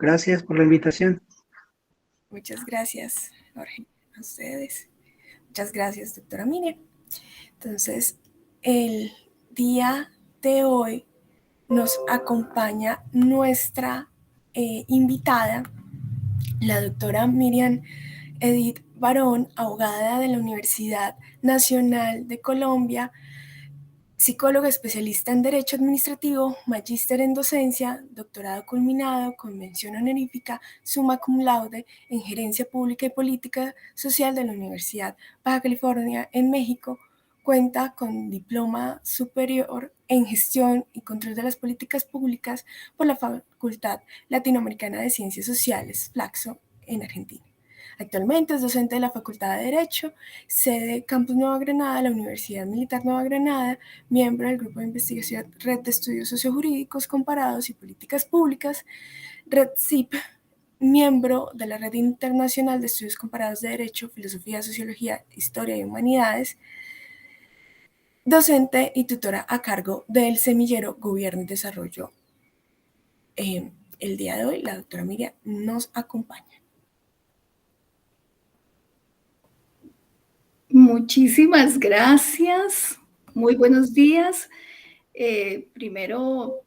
Gracias por la invitación. Muchas gracias, Jorge, a ustedes. Muchas gracias, doctora Miriam. Entonces, el día de hoy nos acompaña nuestra invitada, la doctora Miriam Edith Barón, abogada de la Universidad Nacional de Colombia, psicóloga especialista en Derecho Administrativo, magíster en Docencia, doctorado culminado con mención honorífica, summa cum laude en Gerencia Pública y Política Social de la Universidad Baja California en México. Cuenta con diploma superior en Gestión y Control de las Políticas Públicas por la Facultad Latinoamericana de Ciencias Sociales, Flaxo, en Argentina. Actualmente es docente de la Facultad de Derecho, sede Campus Nueva Granada, la Universidad Militar Nueva Granada, miembro del Grupo de Investigación Red de Estudios Sociojurídicos Comparados y Políticas Públicas, Red CIP, miembro de la Red Internacional de Estudios Comparados de Derecho, Filosofía, Sociología, Historia y Humanidades, docente y tutora a cargo del semillero Gobierno y Desarrollo. El día de hoy la doctora Miriam nos acompaña. Muchísimas gracias. Muy buenos días. Primero,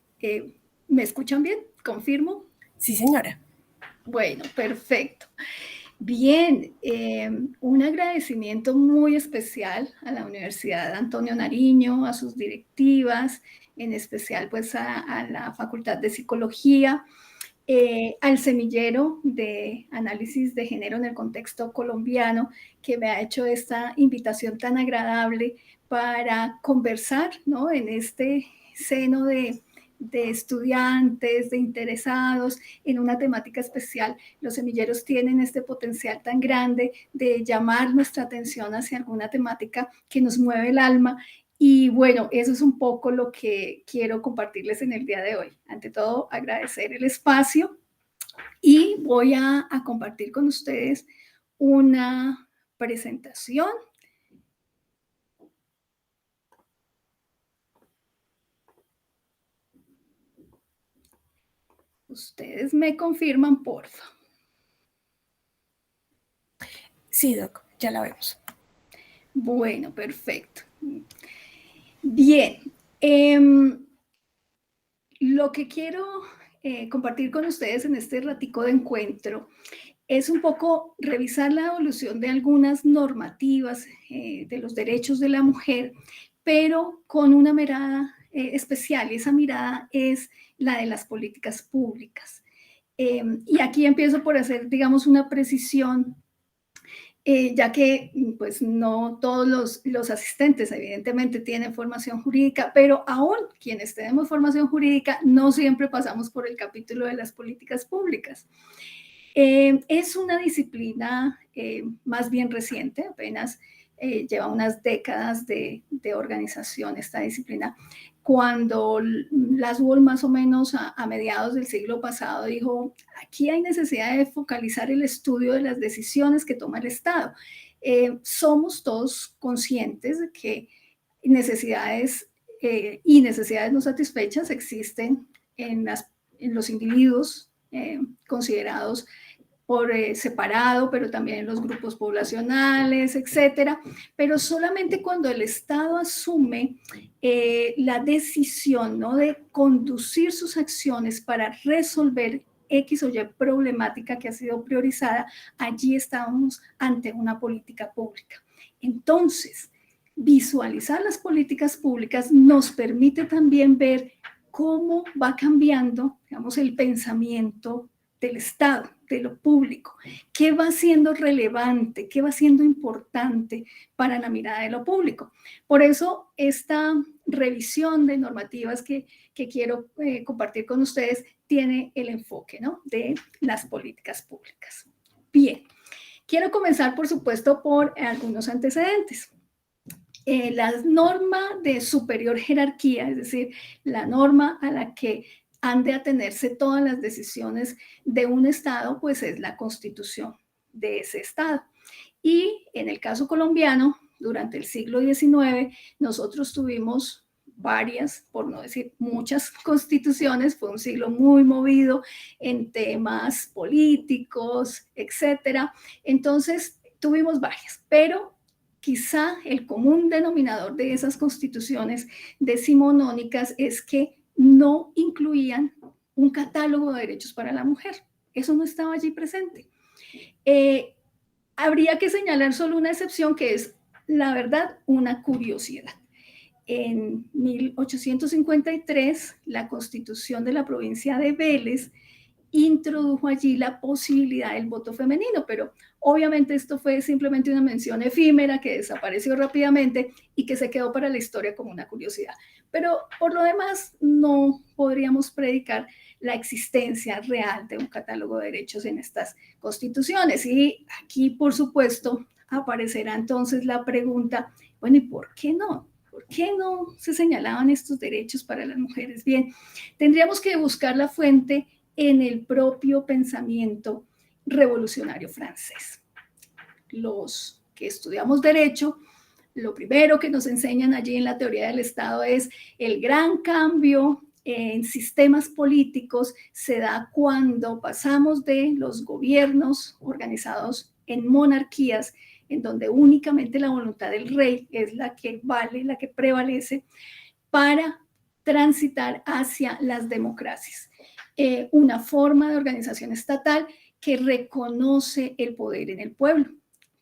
¿me escuchan bien? ¿Confirmo? Sí, señora. Bueno, perfecto. Bien, un agradecimiento muy especial a la Universidad Antonio Nariño, a sus directivas, en especial pues a la Facultad de Psicología, al semillero de análisis de género en el contexto colombiano, que me ha hecho esta invitación tan agradable para conversar, ¿no?, en este seno de estudiantes, de interesados en una temática especial. Los semilleros tienen este potencial tan grande de llamar nuestra atención hacia alguna temática que nos mueve el alma. Y bueno, eso es un poco lo que quiero compartirles en el día de hoy. Ante todo, agradecer el espacio y voy a compartir con ustedes una presentación. Ustedes me confirman, por favor. Sí, doc, ya la vemos. Bueno, perfecto. Bien, lo que quiero compartir con ustedes en este ratico de encuentro es un poco revisar la evolución de algunas normativas de los derechos de la mujer, pero con una mirada especial, y esa mirada es la de las políticas públicas. Y aquí empiezo por hacer, digamos, una precisión, ya que pues no todos los asistentes evidentemente tienen formación jurídica, pero aún quienes tenemos formación jurídica no siempre pasamos por el capítulo de las políticas públicas. Es una disciplina más bien reciente, apenas lleva unas décadas de organización esta disciplina. Cuando Laswell más o menos a mediados del siglo pasado dijo, aquí hay necesidad de focalizar el estudio de las decisiones que toma el Estado. Somos todos conscientes de que necesidades y necesidades no satisfechas existen en los individuos considerados por separado, pero también en los grupos poblacionales, etcétera. Pero solamente cuando el Estado asume la decisión, ¿no?, de conducir sus acciones para resolver X o Y problemática que ha sido priorizada, allí estamos ante una política pública. Entonces, visualizar las políticas públicas nos permite también ver cómo va cambiando, digamos, el pensamiento del Estado, de lo público, qué va siendo relevante, qué va siendo importante para la mirada de lo público. Por eso, esta revisión de normativas que quiero compartir con ustedes tiene el enfoque, ¿no?, de las políticas públicas. Bien, quiero comenzar, por supuesto, por algunos antecedentes. La norma de superior jerarquía, es decir, la norma a la que han de atenerse todas las decisiones de un Estado, pues es la Constitución de ese Estado. Y en el caso colombiano, durante el siglo XIX, nosotros tuvimos varias, por no decir muchas constituciones, fue un siglo muy movido en temas políticos, etcétera. Entonces, tuvimos varias, pero quizá el común denominador de esas constituciones decimonónicas es que no incluían un catálogo de derechos para la mujer. Eso no estaba allí presente. Habría que señalar solo una excepción, que es, la verdad, una curiosidad. En 1853, la Constitución de la provincia de Vélez introdujo allí la posibilidad del voto femenino, pero obviamente esto fue simplemente una mención efímera que desapareció rápidamente y que se quedó para la historia como una curiosidad. Pero por lo demás, no podríamos predicar la existencia real de un catálogo de derechos en estas constituciones. Y aquí, por supuesto, aparecerá entonces la pregunta, bueno, ¿y por qué no? ¿Por qué no se señalaban estos derechos para las mujeres? Bien, tendríamos que buscar la fuente en el propio pensamiento revolucionario francés. Los que estudiamos derecho, lo primero que nos enseñan allí en la teoría del Estado es el gran cambio en sistemas políticos se da cuando pasamos de los gobiernos organizados en monarquías, en donde únicamente la voluntad del rey es la que vale, la que prevalece, para transitar hacia las democracias. Una forma de organización estatal que reconoce el poder en el pueblo.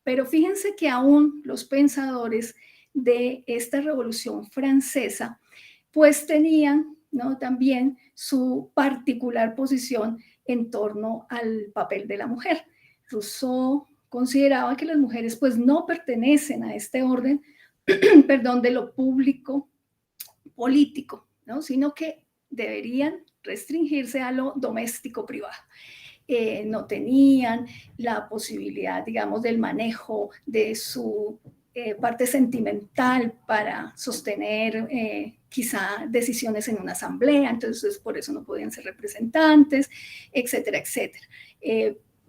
Pero fíjense que aún los pensadores de esta Revolución Francesa pues tenían, ¿no?, también su particular posición en torno al papel de la mujer. Rousseau consideraba que las mujeres pues no pertenecen a este orden, perdón, de lo público político, ¿no?, sino que deberían restringirse a lo doméstico privado. No tenían la posibilidad, digamos, del manejo de su parte sentimental para sostener quizá decisiones en una asamblea, entonces por eso no podían ser representantes, etcétera, etcétera.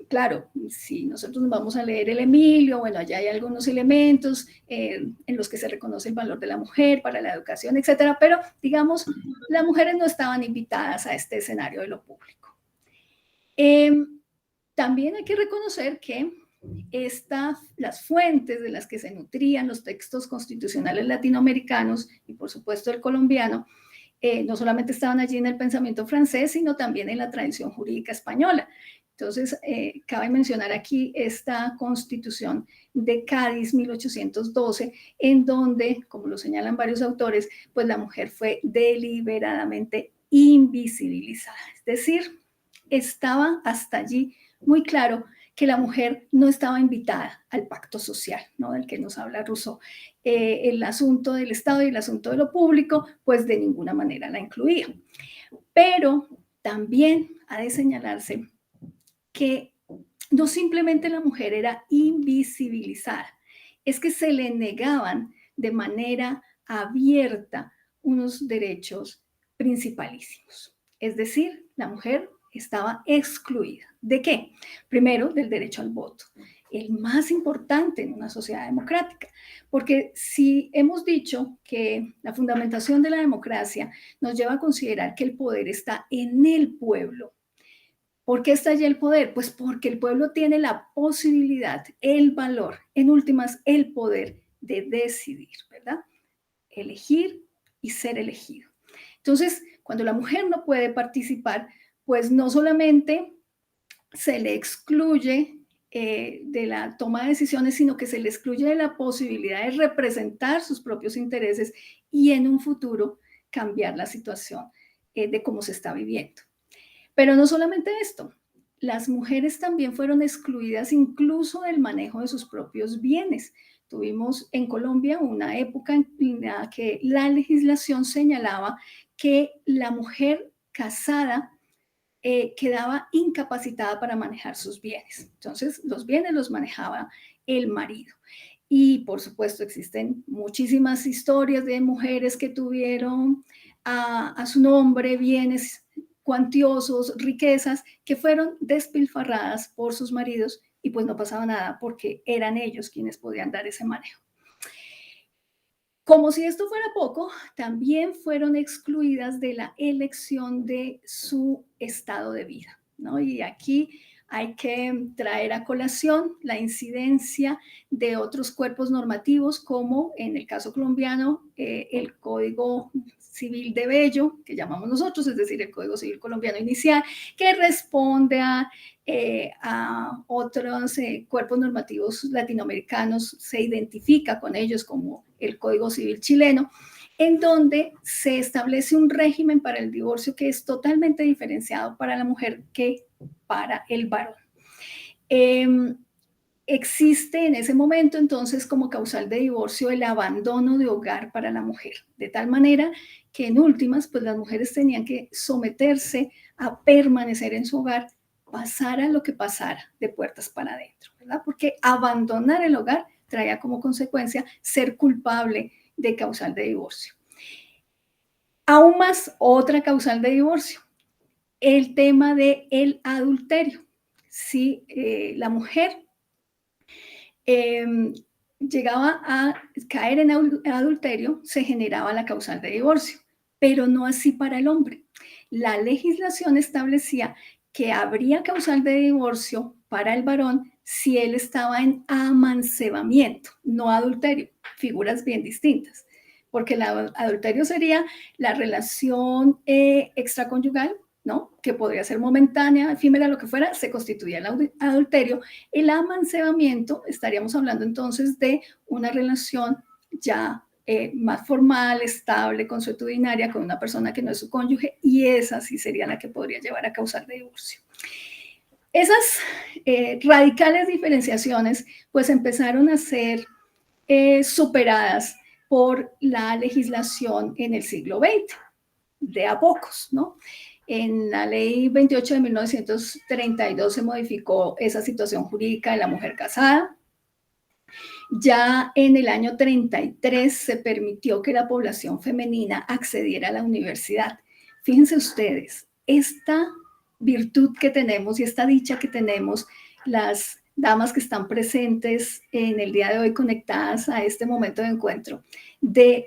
Claro, si nosotros nos vamos a leer el Emilio, bueno, allá hay algunos elementos en los que se reconoce el valor de la mujer para la educación, etcétera, pero digamos, las mujeres no estaban invitadas a este escenario de lo público. También hay que reconocer que las fuentes de las que se nutrían los textos constitucionales latinoamericanos y por supuesto el colombiano, no solamente estaban allí en el pensamiento francés, sino también en la tradición jurídica española. Entonces, cabe mencionar aquí esta Constitución de Cádiz, 1812, en donde, como lo señalan varios autores, pues la mujer fue deliberadamente invisibilizada. Es decir, estaba hasta allí muy claro que la mujer no estaba invitada al pacto social, ¿no?, del que nos habla Rousseau. El asunto del Estado y el asunto de lo público, pues de ninguna manera la incluía. Pero también ha de señalarse que no simplemente la mujer era invisibilizada, es que se le negaban de manera abierta unos derechos principalísimos. Es decir, la mujer estaba excluida. ¿De qué? Primero, del derecho al voto, el más importante en una sociedad democrática, porque si hemos dicho que la fundamentación de la democracia nos lleva a considerar que el poder está en el pueblo. ¿Por qué está allí el poder? Pues porque el pueblo tiene la posibilidad, el valor, en últimas, el poder de decidir, ¿verdad? Elegir y ser elegido. Entonces, cuando la mujer no puede participar, pues no solamente se le excluye de la toma de decisiones, sino que se le excluye de la posibilidad de representar sus propios intereses y en un futuro cambiar la situación de cómo se está viviendo. Pero no solamente esto, las mujeres también fueron excluidas incluso del manejo de sus propios bienes. Tuvimos en Colombia una época en la que la legislación señalaba que la mujer casada quedaba incapacitada para manejar sus bienes. Entonces, los bienes los manejaba el marido. Y por supuesto existen muchísimas historias de mujeres que tuvieron a su nombre bienes cuantiosos, riquezas, que fueron despilfarradas por sus maridos y pues no pasaba nada porque eran ellos quienes podían dar ese manejo. Como si esto fuera poco, también fueron excluidas de la elección de su estado de vida, ¿no? Y aquí hay que traer a colación la incidencia de otros cuerpos normativos, como en el caso colombiano, el Código Civil de Bello, que llamamos nosotros, es decir, el Código Civil colombiano inicial, que responde a otros cuerpos normativos latinoamericanos, se identifica con ellos como el Código Civil chileno, en donde se establece un régimen para el divorcio que es totalmente diferenciado para la mujer que para el varón. Existe en ese momento entonces como causal de divorcio el abandono de hogar para la mujer, de tal manera que en últimas, pues las mujeres tenían que someterse a permanecer en su hogar, pasara lo que pasara, de puertas para adentro, ¿verdad? Porque abandonar el hogar traía como consecuencia ser culpable de causal de divorcio. Aún más, otra causal de divorcio, el tema del adulterio. Si la mujer llegaba a caer en adulterio, se generaba la causal de divorcio, pero no así para el hombre. La legislación establecía que habría causal de divorcio para el varón si él estaba en amancebamiento, no adulterio, figuras bien distintas, porque el adulterio sería la relación extraconyugal, ¿no? Que podría ser momentánea, efímera, lo que fuera, se constituía el adulterio. El amancebamiento, estaríamos hablando entonces de una relación ya más formal, estable, consuetudinaria, con una persona que no es su cónyuge, y esa sí sería la que podría llevar a causar de divorcio. Esas radicales diferenciaciones pues empezaron a ser superadas por la legislación en el siglo XX, de a pocos, ¿no? En la ley 28 de 1932 se modificó esa situación jurídica de la mujer casada. Ya en el año 33 se permitió que la población femenina accediera a la universidad. Fíjense ustedes, esta virtud que tenemos y esta dicha que tenemos, las damas que están presentes en el día de hoy conectadas a este momento de encuentro, de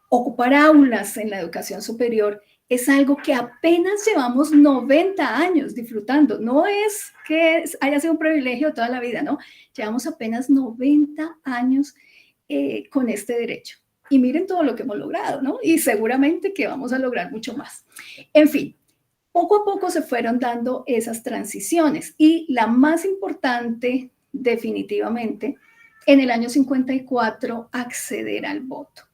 ocupar aulas en la educación superior, es algo que apenas llevamos 90 años disfrutando. No es que haya sido un privilegio toda la vida, ¿no? Llevamos apenas 90 años con este derecho. Y miren todo lo que hemos logrado, ¿no? Y seguramente que vamos a lograr mucho más. En fin, poco a poco se fueron dando esas transiciones y la más importante, definitivamente, en el año 54, acceder al voto.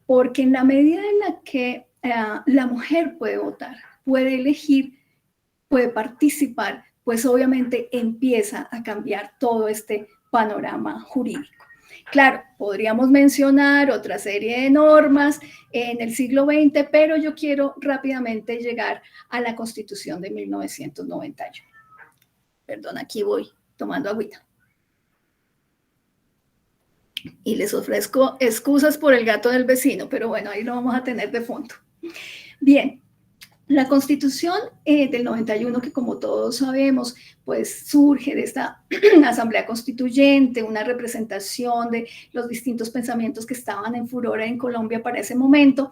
Porque en la medida en la que la mujer puede votar, puede elegir, puede participar, pues obviamente empieza a cambiar todo este panorama jurídico. Claro, podríamos mencionar otra serie de normas en el siglo XX, pero yo quiero rápidamente llegar a la Constitución de 1991. Perdón, aquí voy tomando agüita. Y les ofrezco excusas por el gato del vecino, pero bueno, ahí lo vamos a tener de fondo. Bien, la Constitución del 91, que como todos sabemos, pues surge de esta Asamblea Constituyente, una representación de los distintos pensamientos que estaban en furor en Colombia para ese momento,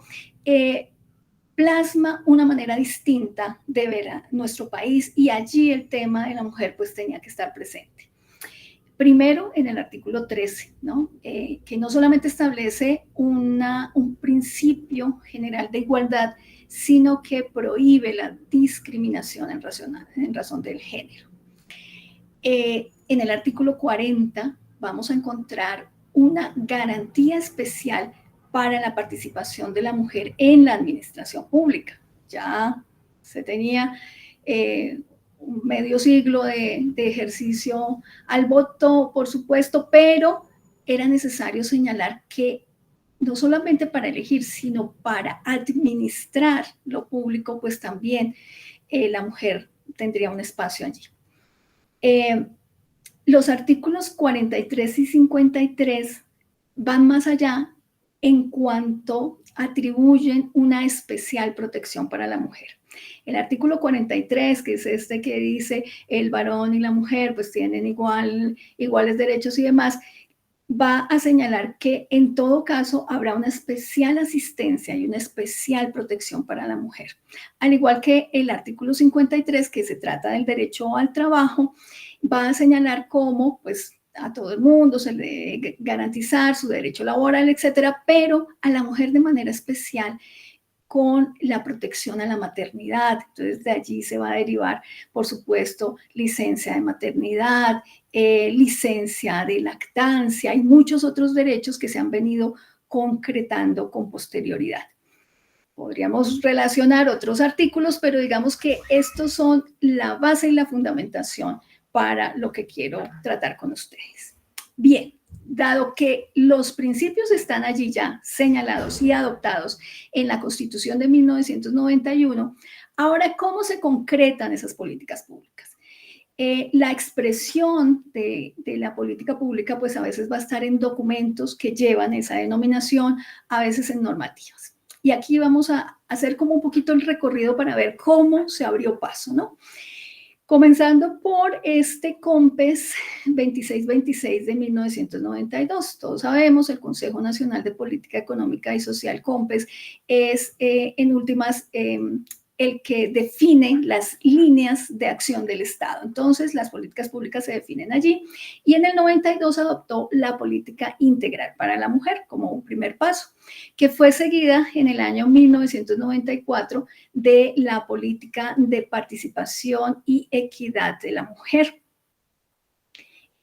plasma una manera distinta de ver a nuestro país y allí el tema de la mujer pues tenía que estar presente. Primero, en el artículo 13, ¿no? Que no solamente establece un principio general de igualdad, sino que prohíbe la discriminación en razón del género. En el artículo 40 vamos a encontrar una garantía especial para la participación de la mujer en la administración pública. Ya se tenía un medio siglo de ejercicio al voto, por supuesto, pero era necesario señalar que no solamente para elegir, sino para administrar lo público, pues también la mujer tendría un espacio allí. Los artículos 43 y 53 van más allá en cuanto atribuyen una especial protección para la mujer. El artículo 43, que es este que dice el varón y la mujer pues tienen iguales derechos y demás, va a señalar que en todo caso habrá una especial asistencia y una especial protección para la mujer. Al igual que el artículo 53, que se trata del derecho al trabajo, va a señalar cómo, pues, a todo el mundo se le debe garantizar su derecho laboral, etcétera, pero a la mujer de manera especial con la protección a la maternidad. Entonces, de allí se va a derivar, por supuesto, licencia de maternidad, licencia de lactancia y muchos otros derechos que se han venido concretando con posterioridad. Podríamos relacionar otros artículos, pero digamos que estos son la base y la fundamentación para lo que quiero tratar con ustedes. Bien, dado que los principios están allí ya señalados y adoptados en la Constitución de 1991, ahora, ¿cómo se concretan esas políticas públicas? La expresión de la política pública, pues a veces va a estar en documentos que llevan esa denominación, a veces en normativas. Y aquí vamos a hacer como un poquito el recorrido para ver cómo se abrió paso, ¿no? Comenzando por este COMPES 2626 de 1992. Todos sabemos, el Consejo Nacional de Política Económica y Social, COMPES, es en últimas el que define las líneas de acción del Estado. Entonces, las políticas públicas se definen allí y en el 92 adoptó la política integral para la mujer como un primer paso, que fue seguida en el año 1994 de la política de participación y equidad de la mujer.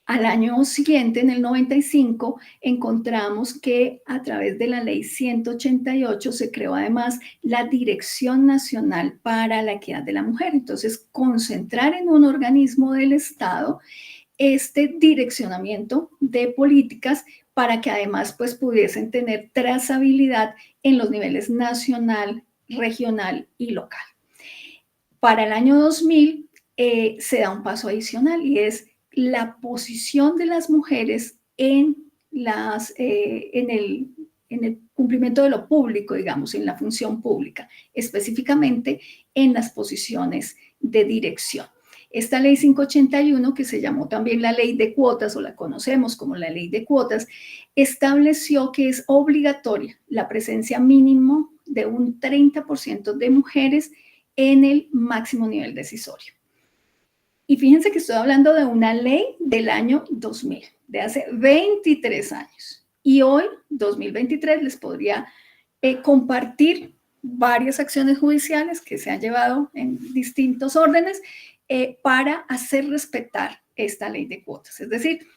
Al año siguiente, en el 95, encontramos que a través de la ley 188 se creó además la Dirección Nacional para la Equidad de la Mujer. Entonces, concentrar en un organismo del Estado este direccionamiento de políticas para que además pues pudiesen tener trazabilidad en los niveles nacional, regional y local. Para el año 2000 se da un paso adicional y es la posición de las mujeres en el cumplimiento de lo público, digamos, en la función pública, específicamente en las posiciones de dirección. Esta ley 581, que se llamó también la ley de cuotas o la conocemos como la ley de cuotas, estableció que es obligatoria la presencia mínimo de un 30% de mujeres en el máximo nivel decisorio. Y fíjense que estoy hablando de una ley del año 2000, de hace 23 años. Y hoy, 2023, les podría compartir varias acciones judiciales que se han llevado en distintos órdenes para hacer respetar esta ley de cuotas. Es decir,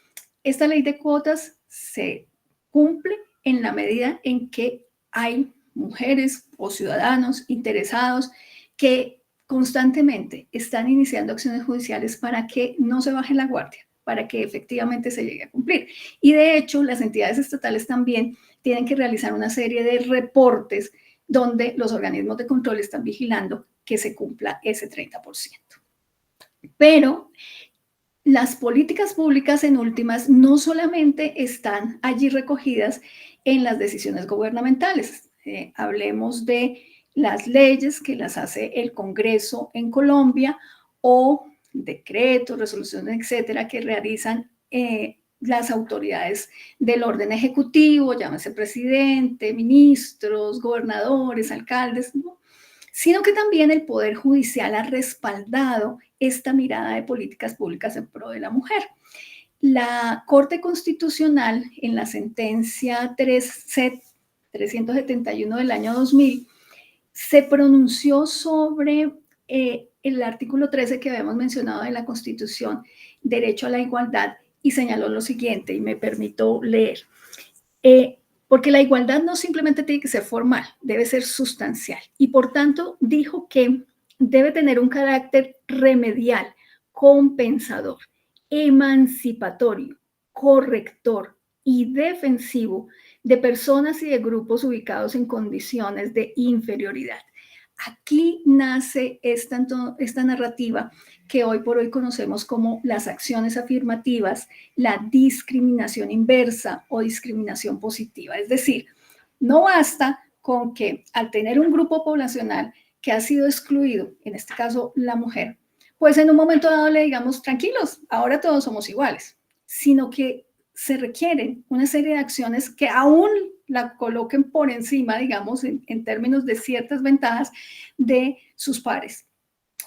esta ley de cuotas se cumple en la medida en que hay mujeres o ciudadanos interesados que constantemente están iniciando acciones judiciales para que no se baje la guardia, para que efectivamente se llegue a cumplir. Y de hecho, las entidades estatales también tienen que realizar una serie de reportes donde los organismos de control están vigilando que se cumpla ese 30%. Pero las políticas públicas en últimas no solamente están allí recogidas en las decisiones gubernamentales. Hablemos de las leyes que las hace el Congreso en Colombia o decretos, resoluciones, etcétera, que realizan las autoridades del orden ejecutivo, llámese presidente, ministros, gobernadores, alcaldes, ¿no? Sino que también el Poder Judicial ha respaldado esta mirada de políticas públicas en pro de la mujer. La Corte Constitucional, en la sentencia 371 del año 2000, se pronunció sobre el artículo 13 que habíamos mencionado de la Constitución, derecho a la igualdad, y señaló lo siguiente, y me permito leer. Porque la igualdad no simplemente tiene que ser formal, debe ser sustancial. Y por tanto, dijo que debe tener un carácter remedial, compensador, emancipatorio, corrector y defensivo de personas y de grupos ubicados en condiciones de inferioridad. Aquí nace esta narrativa que hoy por hoy conocemos como las acciones afirmativas, la discriminación inversa o discriminación positiva. Es decir, no basta con que al tener un grupo poblacional que ha sido excluido, en este caso la mujer, pues en un momento dado le digamos, tranquilos, ahora todos somos iguales, sino que se requieren una serie de acciones que aún la coloquen por encima, digamos, en términos de ciertas ventajas de sus pares,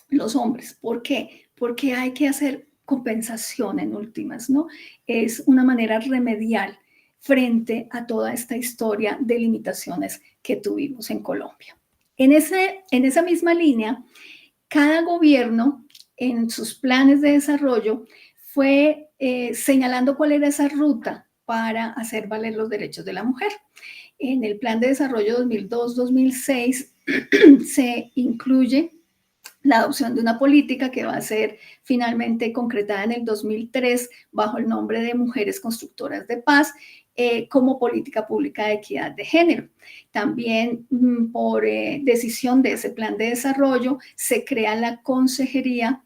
los hombres. ¿Por qué? Porque hay que hacer compensación en últimas, ¿no? Es una manera remedial frente a toda esta historia de limitaciones que tuvimos en Colombia. En esa misma línea, cada gobierno en sus planes de desarrollo fue señalando cuál era esa ruta para hacer valer los derechos de la mujer. En el Plan de Desarrollo 2002-2006 se incluye la adopción de una política que va a ser finalmente concretada en el 2003 bajo el nombre de Mujeres Constructoras de Paz, como política pública de equidad de género. También por decisión de ese plan de desarrollo se crea la consejería,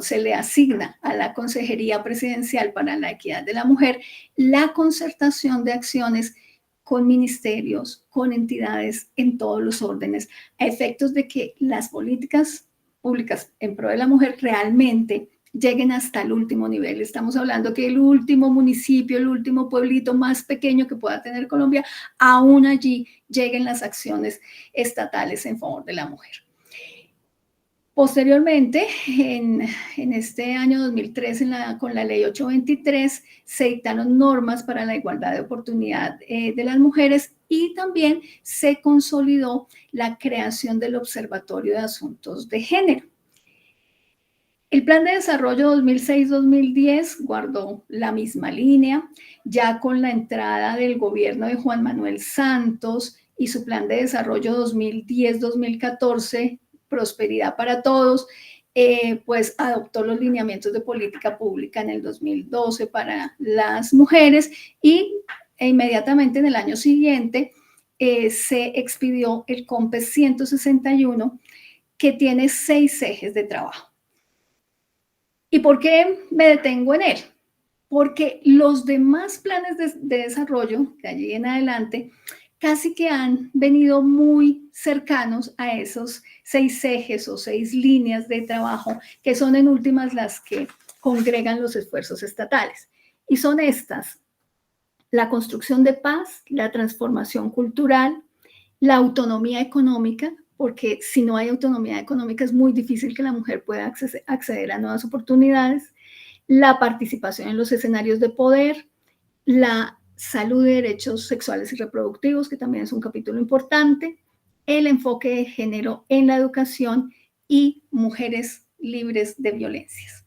se le asigna a la Consejería Presidencial para la Equidad de la Mujer la concertación de acciones con ministerios, con entidades en todos los órdenes, a efectos de que las políticas públicas en pro de la mujer realmente lleguen hasta el último nivel. Estamos hablando que el último municipio, el último pueblito más pequeño que pueda tener Colombia, aún allí lleguen las acciones estatales en favor de la mujer. Posteriormente, en este año 2003, con la ley 823, se dictaron normas para la igualdad de oportunidad de las mujeres y también se consolidó la creación del Observatorio de Asuntos de Género. El Plan de Desarrollo 2006-2010 guardó la misma línea, ya con la entrada del gobierno de Juan Manuel Santos y su Plan de Desarrollo 2010-2014, Prosperidad para Todos, pues adoptó los lineamientos de política pública en el 2012 para las mujeres y inmediatamente en el año siguiente se expidió el COMPES 161, que tiene 6 ejes de trabajo. ¿Y por qué me detengo en él? Porque los demás planes de desarrollo de allí en adelante casi que han venido muy cercanos a esos 6 ejes o 6 líneas de trabajo que son en últimas las que congregan los esfuerzos estatales. Y son estas: la construcción de paz, la transformación cultural, la autonomía económica, porque si no hay autonomía económica es muy difícil que la mujer pueda acceder a nuevas oportunidades, la participación en los escenarios de poder, la salud de derechos sexuales y reproductivos, que también es un capítulo importante, el enfoque de género en la educación y mujeres libres de violencias.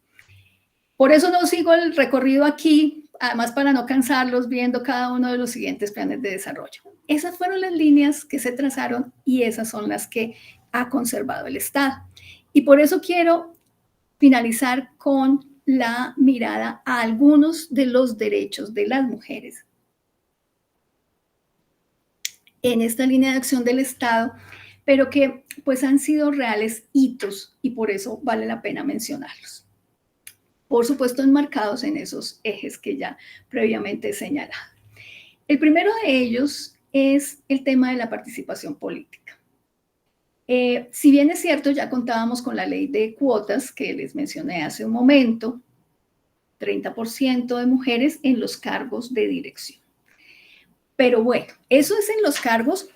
Por eso no sigo el recorrido aquí, además para no cansarlos viendo cada uno de los siguientes planes de desarrollo. Esas fueron las líneas que se trazaron y esas son las que ha conservado el Estado. Y por eso quiero finalizar con la mirada a algunos de los derechos de las mujeres en esta línea de acción del Estado, pero que pues han sido reales hitos y por eso vale la pena mencionarlos. Por supuesto, enmarcados en esos ejes que ya previamente he señalado. El primero de ellos es el tema de la participación política. Si bien es cierto, ya contábamos con la ley de cuotas que les mencioné hace un momento, 30% de mujeres en los cargos de dirección. Pero bueno, eso es en los cargos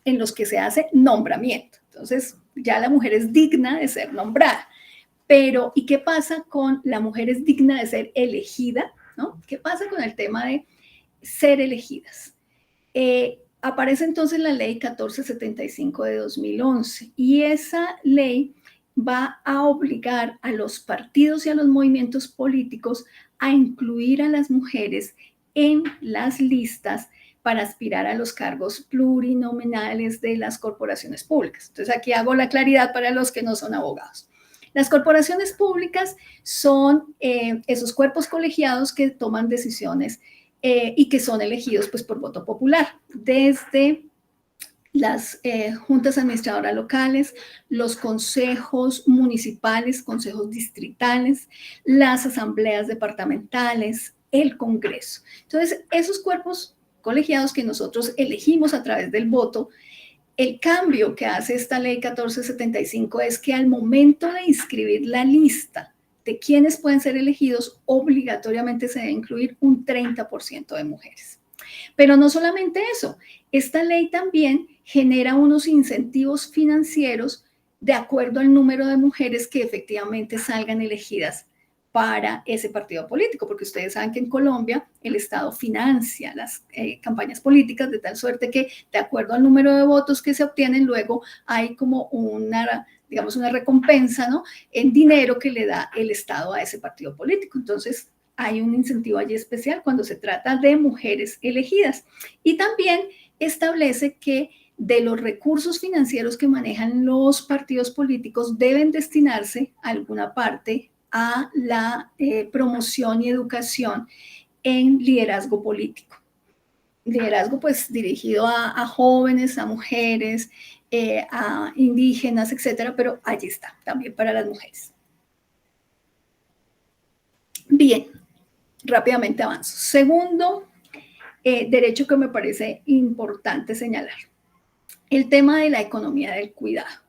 en los que se hace nombramiento. Entonces, ya la mujer es digna de ser nombrada. Pero, ¿y qué pasa con la mujer es digna de ser elegida? ¿No? ¿Qué pasa con el tema de ser elegidas? Aparece entonces la ley 1475 de 2011 y esa ley va a obligar a los partidos y a los movimientos políticos a incluir a las mujeres en las listas para aspirar a los cargos plurinominales de las corporaciones públicas. Entonces aquí hago la claridad para los que no son abogados. Las corporaciones públicas son esos cuerpos colegiados que toman decisiones y que son elegidos pues, por voto popular, desde las juntas administradoras locales, los consejos municipales, consejos distritales, las asambleas departamentales, el Congreso. Entonces, esos cuerpos colegiados que nosotros elegimos a través del voto, el cambio que hace esta ley 1475 es que al momento de inscribir la lista de quienes pueden ser elegidos, obligatoriamente se debe incluir un 30% de mujeres. Pero no solamente eso, esta ley también genera unos incentivos financieros de acuerdo al número de mujeres que efectivamente salgan elegidas para ese partido político, porque ustedes saben que en Colombia el Estado financia las campañas políticas de tal suerte que de acuerdo al número de votos que se obtienen, luego hay como una, digamos, una recompensa, ¿no?, en dinero que le da el Estado a ese partido político. Entonces, hay un incentivo allí especial cuando se trata de mujeres elegidas. Y también establece que de los recursos financieros que manejan los partidos políticos deben destinarse a alguna parte a la promoción y educación en liderazgo político. Liderazgo pues dirigido a jóvenes, a mujeres, a indígenas, etcétera, pero allí está, también para las mujeres. Bien, rápidamente avanzo. Segundo derecho que me parece importante señalar, el tema de la economía del cuidado.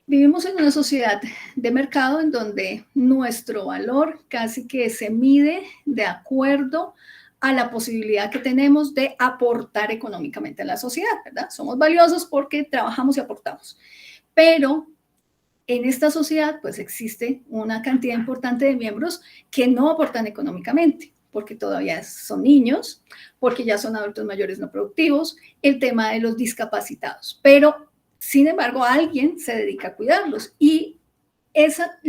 Vivimos en una sociedad de mercado en donde nuestro valor casi que se mide de acuerdo a la posibilidad que tenemos de aportar económicamente a la sociedad, ¿verdad? Somos valiosos porque trabajamos y aportamos. Pero en esta sociedad, pues existe una cantidad importante de miembros que no aportan económicamente, porque todavía son niños, porque ya son adultos mayores no productivos, el tema de los discapacitados. Pero, sin embargo, alguien se dedica a cuidarlos y esa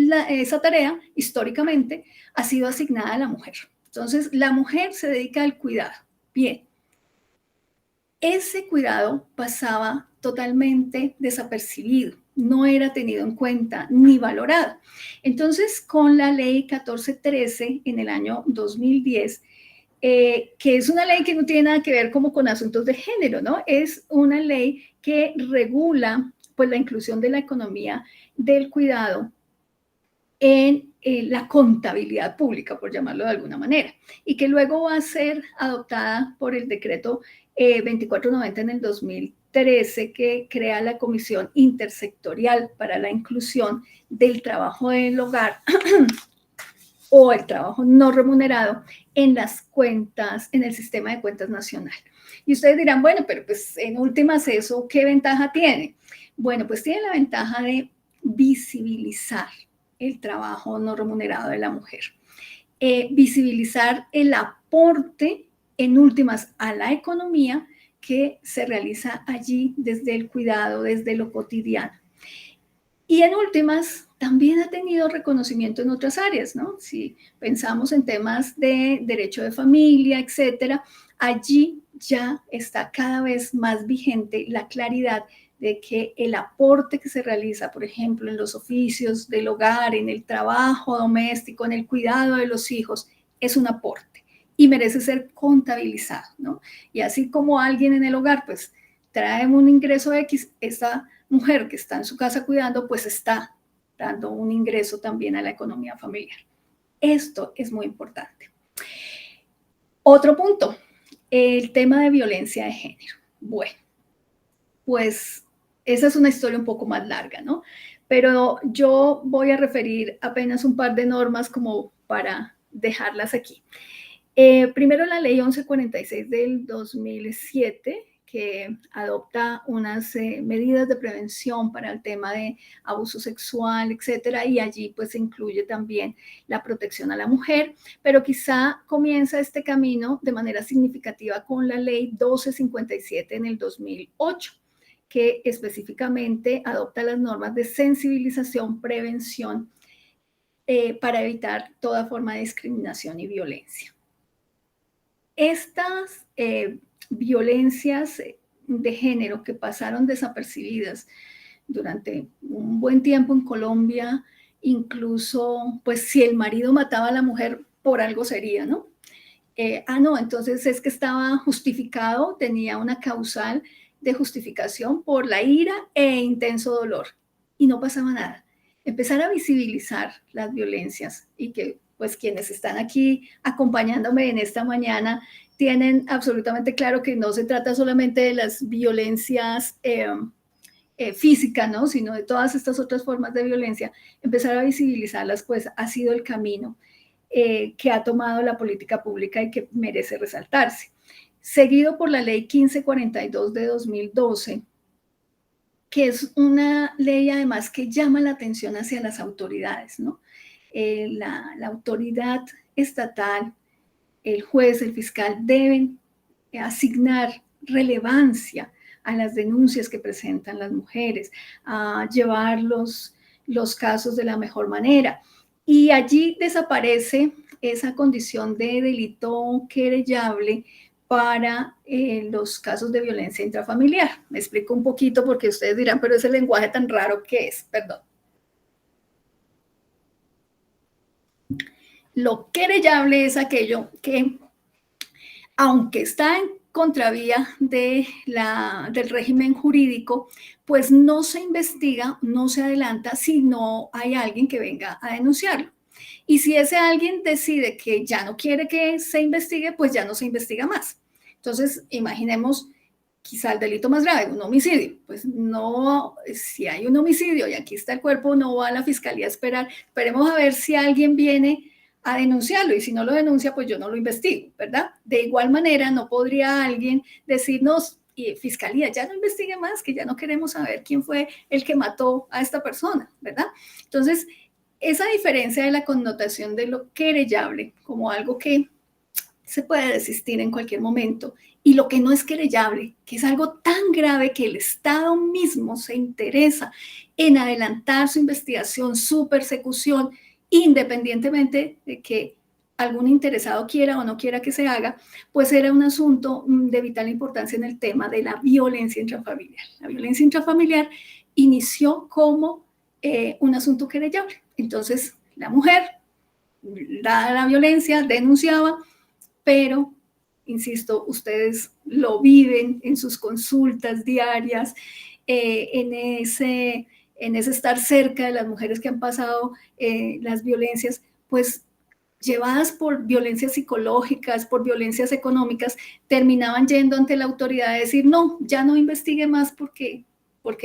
tarea, históricamente, ha sido asignada a la mujer. Entonces, la mujer se dedica al cuidado. Bien, ese cuidado pasaba totalmente desapercibido, no era tenido en cuenta ni valorado. Entonces, con la ley 1413 en el año 2010, que es una ley que no tiene nada que ver como con asuntos de género, ¿no? Es una ley que regula pues la inclusión de la economía del cuidado en la contabilidad pública, por llamarlo de alguna manera, y que luego va a ser adoptada por el decreto 2490 en el 2013, que crea la Comisión Intersectorial para la Inclusión del Trabajo del Hogar o el trabajo no remunerado en las cuentas, en el sistema de cuentas nacional. Y ustedes dirán, bueno, pero pues en últimas eso, ¿qué ventaja tiene? Bueno, pues tiene la ventaja de visibilizar el trabajo no remunerado de la mujer, visibilizar el aporte en últimas a la economía que se realiza allí desde el cuidado, desde lo cotidiano. Y en últimas, también ha tenido reconocimiento en otras áreas, ¿no? Si pensamos en temas de derecho de familia, etcétera, allí ya está cada vez más vigente la claridad de que el aporte que se realiza, por ejemplo, en los oficios del hogar, en el trabajo doméstico, en el cuidado de los hijos, es un aporte y merece ser contabilizado, ¿no? Y así como alguien en el hogar, pues, trae un ingreso X, esa mujer que está en su casa cuidando, pues está dando un ingreso también a la economía familiar. Esto es muy importante. Otro punto, el tema de violencia de género. Bueno, pues esa es una historia un poco más larga, ¿no? Pero yo voy a referir apenas un par de normas como para dejarlas aquí. Primero, la ley 1146 del 2007, que adopta unas medidas de prevención para el tema de abuso sexual, etcétera, y allí pues se incluye también la protección a la mujer, pero quizá comienza este camino de manera significativa con la ley 1257 en el 2008, que específicamente adopta las normas de sensibilización, prevención, para evitar toda forma de discriminación y violencia. Estas violencias de género que pasaron desapercibidas durante un buen tiempo en Colombia, incluso, pues si el marido mataba a la mujer, por algo sería, ¿no? No, entonces es que estaba justificado, tenía una causal de justificación por la ira e intenso dolor y no pasaba nada. Empezar a visibilizar las violencias y que pues quienes están aquí acompañándome en esta mañana tienen absolutamente claro que no se trata solamente de las violencias física, ¿no? Sino de todas estas otras formas de violencia, empezar a visibilizarlas, pues ha sido el camino que ha tomado la política pública y que merece resaltarse. Seguido por la ley 1542 de 2012, que es una ley además que llama la atención hacia las autoridades, ¿no? La autoridad estatal, el juez, el fiscal deben asignar relevancia a las denuncias que presentan las mujeres, a llevar los casos de la mejor manera. Y allí desaparece esa condición de delito querellable para los casos de violencia intrafamiliar. Me explico un poquito porque ustedes dirán, pero ese lenguaje tan raro que es, perdón. Lo querellable es aquello que, aunque está en contravía del régimen jurídico, pues no se investiga, no se adelanta si no hay alguien que venga a denunciarlo. Y si ese alguien decide que ya no quiere que se investigue, pues ya no se investiga más. Entonces, imaginemos quizá el delito más grave, un homicidio. Pues no, si hay un homicidio y aquí está el cuerpo, no va a la fiscalía a esperar. Esperemos a ver si alguien viene a denunciarlo, y si no lo denuncia, pues yo no lo investigo, ¿verdad? De igual manera, no podría alguien decirnos, y fiscalía, ya no investigue más, que ya no queremos saber quién fue el que mató a esta persona, ¿verdad? Entonces, esa diferencia de la connotación de lo querellable como algo que se puede desistir en cualquier momento, y lo que no es querellable, que es algo tan grave que el Estado mismo se interesa en adelantar su investigación, su persecución, independientemente de que algún interesado quiera o no quiera que se haga, pues era un asunto de vital importancia en el tema de la violencia intrafamiliar. La violencia intrafamiliar inició como un asunto querellable. Entonces, la mujer, dada la violencia, denunciaba, pero, insisto, ustedes lo viven en sus consultas diarias, en ese estar cerca de las mujeres que han pasado las violencias, pues llevadas por violencias psicológicas, por violencias económicas, terminaban yendo ante la autoridad a decir, no, ya no investigue más porque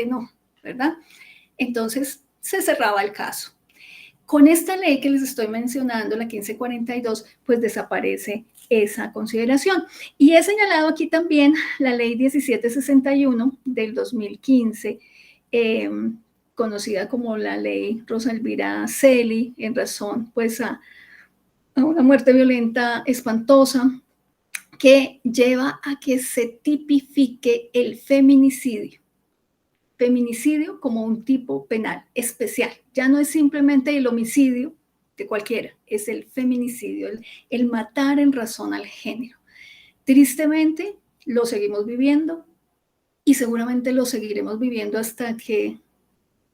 no, ¿verdad? Entonces se cerraba el caso. Con esta ley que les estoy mencionando, la 1542, pues desaparece esa consideración. Y he señalado aquí también la ley 1761 del 2015, conocida como la ley Rosa Elvira Celi, en razón pues a una muerte violenta espantosa, que lleva a que se tipifique el feminicidio. Feminicidio como un tipo penal especial. Ya no es simplemente el homicidio de cualquiera, es el feminicidio, el matar en razón al género. Tristemente, lo seguimos viviendo y seguramente lo seguiremos viviendo hasta que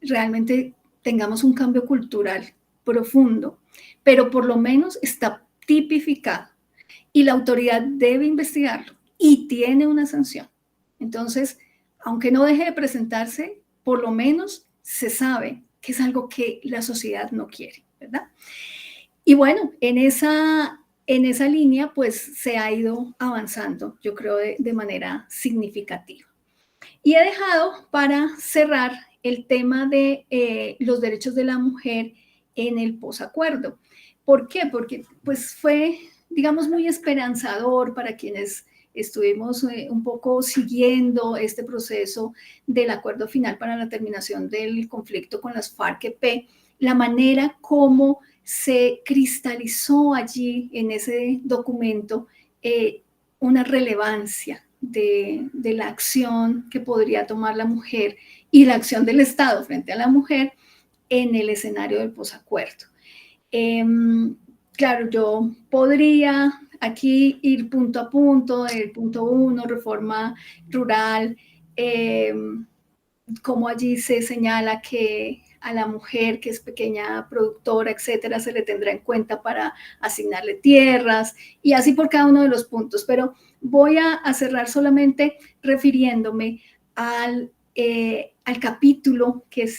realmente tengamos un cambio cultural profundo, pero por lo menos está tipificado y la autoridad debe investigarlo y tiene una sanción. Entonces, aunque no deje de presentarse, por lo menos se sabe que es algo que la sociedad no quiere, ¿verdad? Y bueno, en esa línea, pues se ha ido avanzando, yo creo, de manera significativa. Y he dejado para cerrar el tema de los derechos de la mujer en el posacuerdo. ¿Por qué? Porque pues fue, digamos, muy esperanzador para quienes estuvimos un poco siguiendo este proceso del acuerdo final para la terminación del conflicto con las FARC-EP, la manera como se cristalizó allí en ese documento una relevancia de la acción que podría tomar la mujer y la acción del Estado frente a la mujer en el escenario del posacuerdo. Claro, yo podría aquí ir punto a punto, el punto 1, reforma rural, como allí se señala que a la mujer que es pequeña productora, etcétera, se le tendrá en cuenta para asignarle tierras, y así por cada uno de los puntos. Pero voy a cerrar solamente refiriéndome al capítulo que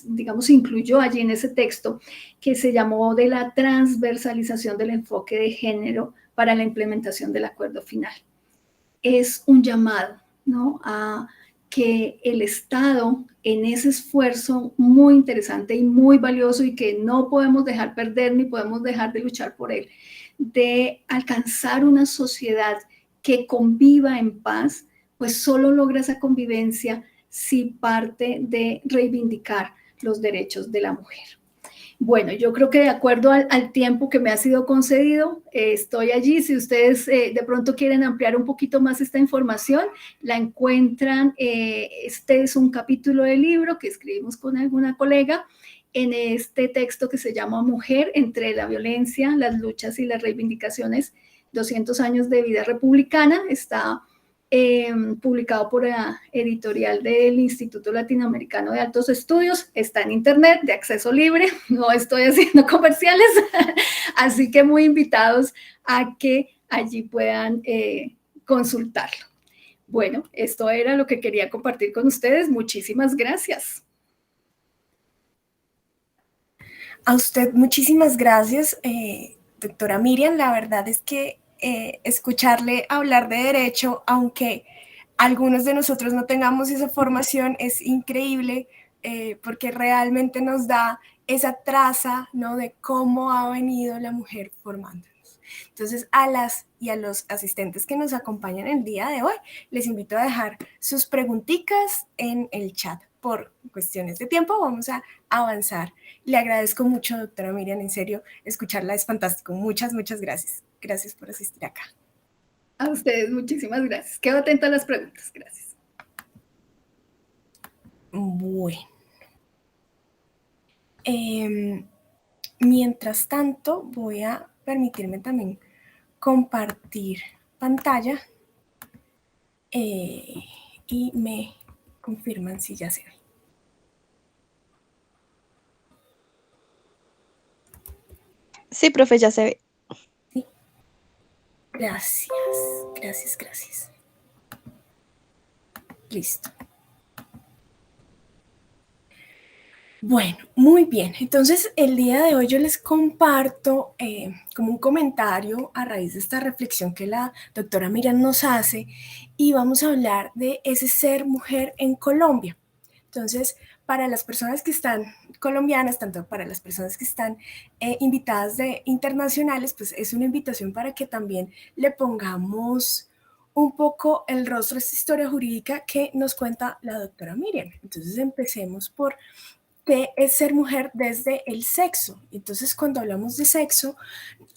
digamos, se incluyó allí en ese texto, que se llamó de la transversalización del enfoque de género para la implementación del acuerdo final. Es un llamado, ¿no?, a que el Estado, en ese esfuerzo muy interesante y muy valioso y que no podemos dejar perder ni podemos dejar de luchar por él, de alcanzar una sociedad que conviva en paz, pues solo logra esa convivencia si parte de reivindicar los derechos de la mujer. Bueno, yo creo que de acuerdo al tiempo que me ha sido concedido, estoy allí. Si ustedes de pronto quieren ampliar un poquito más esta información, la encuentran. Este es un capítulo del libro que escribimos con alguna colega en este texto que se llama Mujer entre la violencia, las luchas y las reivindicaciones, 200 años de vida republicana. Está publicado por la editorial del Instituto Latinoamericano de Altos Estudios, está en internet de acceso libre, no estoy haciendo comerciales, así que muy invitados a que allí puedan consultarlo. Bueno, esto era lo que quería compartir con ustedes. Muchísimas gracias. A usted muchísimas gracias, doctora Miriam. La verdad es que escucharle hablar de derecho, aunque algunos de nosotros no tengamos esa formación, es increíble porque realmente nos da esa traza, ¿no?, de cómo ha venido la mujer formándonos. Entonces, a las y a los asistentes que nos acompañan el día de hoy, les invito a dejar sus preguntitas en el chat. Por cuestiones de tiempo vamos a avanzar. Le agradezco mucho, doctora Miriam, en serio, escucharla es fantástico. Muchas, muchas gracias. Gracias por asistir acá. A ustedes, muchísimas gracias. Quedo atenta a las preguntas. Gracias. Bueno. Mientras tanto, voy a permitirme también compartir pantalla y me confirman si ya se ve. Sí, profe, ya se ve. Sí. Gracias, gracias, gracias. Listo. Bueno, muy bien. Entonces, el día de hoy yo les comparto como un comentario a raíz de esta reflexión que la doctora Miriam nos hace y vamos a hablar de ese ser mujer en Colombia. Entonces, para las personas que están colombianas, tanto para las personas que están invitadas de internacionales, pues es una invitación para que también le pongamos un poco el rostro a esta historia jurídica que nos cuenta la doctora Miriam. Entonces, empecemos por qué es ser mujer desde el sexo. Entonces, cuando hablamos de sexo,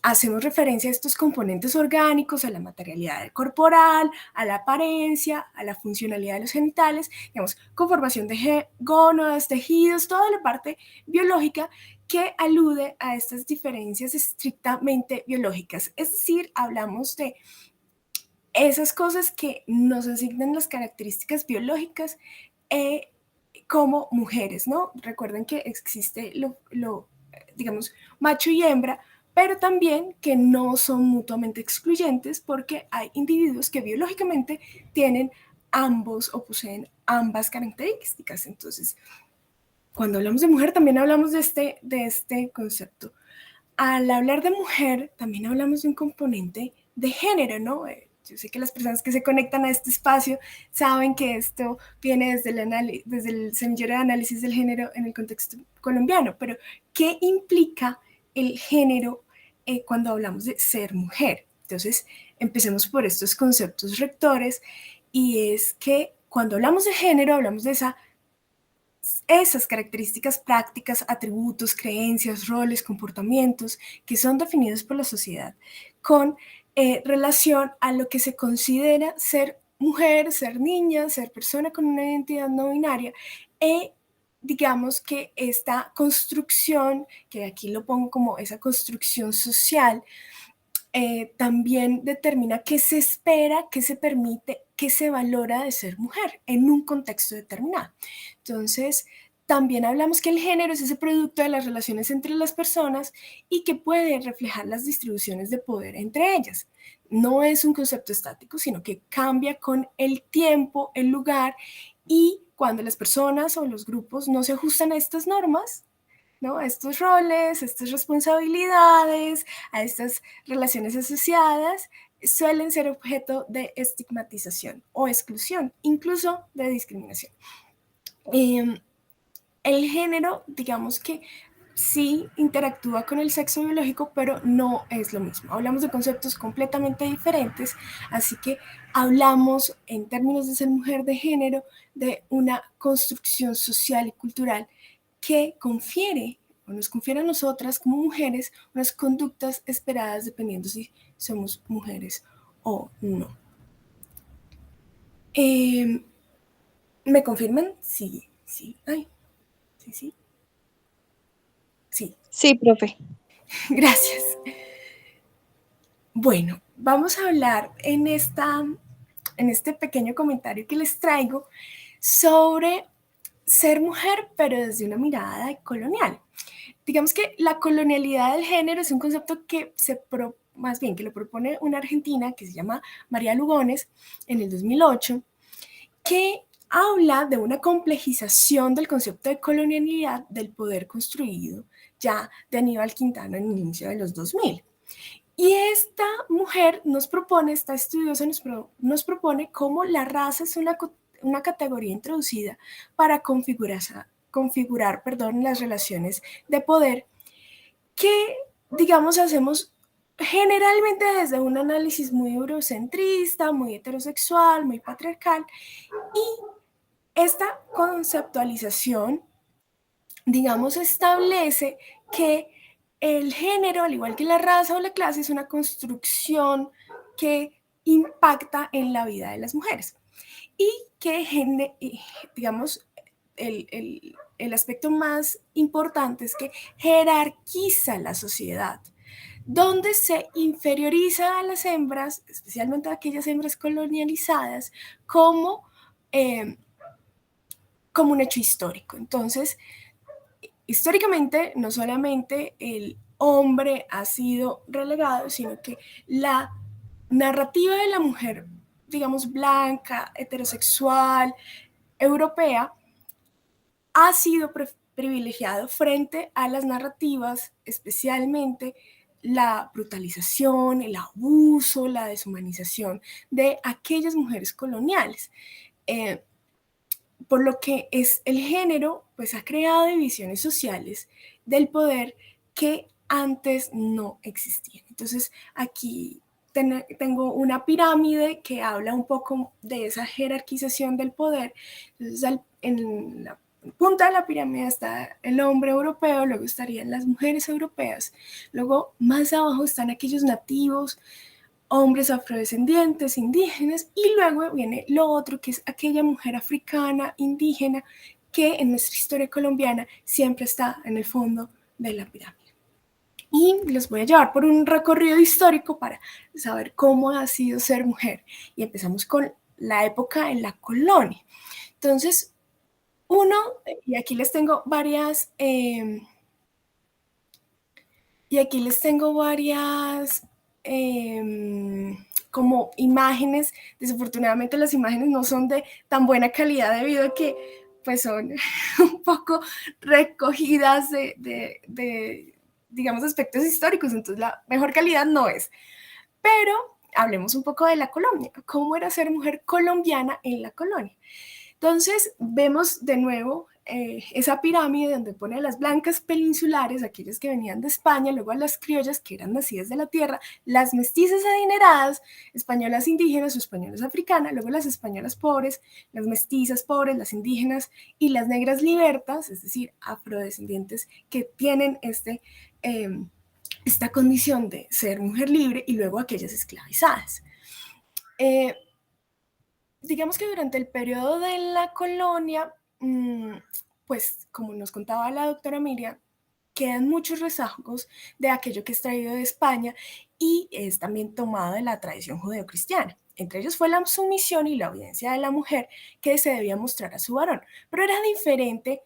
hacemos referencia a estos componentes orgánicos, a la materialidad corporal, a la apariencia, a la funcionalidad de los genitales, digamos, conformación de gónadas, tejidos, toda la parte biológica que alude a estas diferencias estrictamente biológicas. Es decir, hablamos de esas cosas que nos asignan las características biológicas como mujeres, ¿no? Recuerden que existe digamos, macho y hembra, pero también que no son mutuamente excluyentes porque hay individuos que biológicamente tienen ambos o poseen ambas características. Entonces, cuando hablamos de mujer también hablamos de este concepto. Al hablar de mujer también hablamos de un componente de género, ¿no? Yo sé que las personas que se conectan a este espacio saben que esto viene desde el semillero de análisis del género en el contexto colombiano, pero ¿qué implica el género cuando hablamos de ser mujer? Entonces, empecemos por estos conceptos rectores y es que cuando hablamos de género hablamos de esas características prácticas, atributos, creencias, roles, comportamientos que son definidos por la sociedad con relación a lo que se considera ser mujer, ser niña, ser persona con una identidad no binaria. Digamos que esta construcción, que aquí lo pongo como esa construcción social, también determina qué se espera, qué se permite, qué se valora de ser mujer en un contexto determinado. Entonces, también hablamos que el género es ese producto de las relaciones entre las personas y que puede reflejar las distribuciones de poder entre ellas. No es un concepto estático, sino que cambia con el tiempo, el lugar, y cuando las personas o los grupos no se ajustan a estas normas, ¿no?, a estos roles, a estas responsabilidades, a estas relaciones asociadas, suelen ser objeto de estigmatización o exclusión, incluso de discriminación. El género, digamos que sí interactúa con el sexo biológico, pero no es lo mismo. Hablamos de conceptos completamente diferentes, así que hablamos en términos de ser mujer de género de una construcción social y cultural que confiere o nos confiere a nosotras como mujeres unas conductas esperadas dependiendo si somos mujeres o no. ¿Me confirman? Sí, sí. Ay, sí, sí. Sí. Sí, profe. Gracias. Bueno, vamos a hablar en este pequeño comentario que les traigo sobre ser mujer, pero desde una mirada colonial. Digamos que la colonialidad del género es un concepto que más bien que lo propone una argentina que se llama María Lugones en el 2008, que habla de una complejización del concepto de colonialidad del poder construido ya de Aníbal Quintana en el inicio de los 2000. Y esta mujer esta estudiosa nos propone cómo la raza es una categoría introducida para configurar las relaciones de poder que, digamos, hacemos generalmente desde un análisis muy eurocentrista, muy heterosexual, muy patriarcal, y esta conceptualización, digamos, establece que el género, al igual que la raza o la clase, es una construcción que impacta en la vida de las mujeres y que, digamos, el aspecto más importante es que jerarquiza la sociedad, donde se inferioriza a las hembras, especialmente a aquellas hembras colonializadas, como un hecho histórico. Entonces, históricamente, no solamente el hombre ha sido relegado, sino que la narrativa de la mujer, digamos, blanca, heterosexual, europea, ha sido privilegiado frente a las narrativas, especialmente la brutalización, el abuso, la deshumanización de aquellas mujeres coloniales. Por lo que es el género, pues ha creado divisiones sociales del poder que antes no existían. Entonces, aquí tengo una pirámide que habla un poco de esa jerarquización del poder. Entonces, en la punta de la pirámide está el hombre europeo, luego estarían las mujeres europeas, luego más abajo están aquellos nativos, hombres afrodescendientes, indígenas, y luego viene lo otro, que es aquella mujer africana, indígena, que en nuestra historia colombiana siempre está en el fondo de la pirámide. Y los voy a llevar por un recorrido histórico para saber cómo ha sido ser mujer. Y empezamos con la época en la colonia. Entonces, y aquí les tengo varias... como imágenes. Desafortunadamente las imágenes no son de tan buena calidad debido a que pues son un poco recogidas de digamos, aspectos históricos, entonces la mejor calidad no es. Pero hablemos un poco de la colonia, cómo era ser mujer colombiana en la colonia. Entonces vemos de nuevo esa pirámide donde pone a las blancas peninsulares, aquellas que venían de España, luego a las criollas que eran nacidas de la tierra, las mestizas adineradas, españolas indígenas o españolas africanas, luego las españolas pobres, las mestizas pobres, las indígenas y las negras libertas, es decir, afrodescendientes que tienen esta condición de ser mujer libre, y luego aquellas esclavizadas. Digamos que durante el periodo de la colonia, pues como nos contaba la doctora Miriam, quedan muchos rezagos de aquello que es traído de España y es también tomado de la tradición judeocristiana. Entre ellos fue la sumisión y la obediencia de la mujer que se debía mostrar a su varón, pero era diferente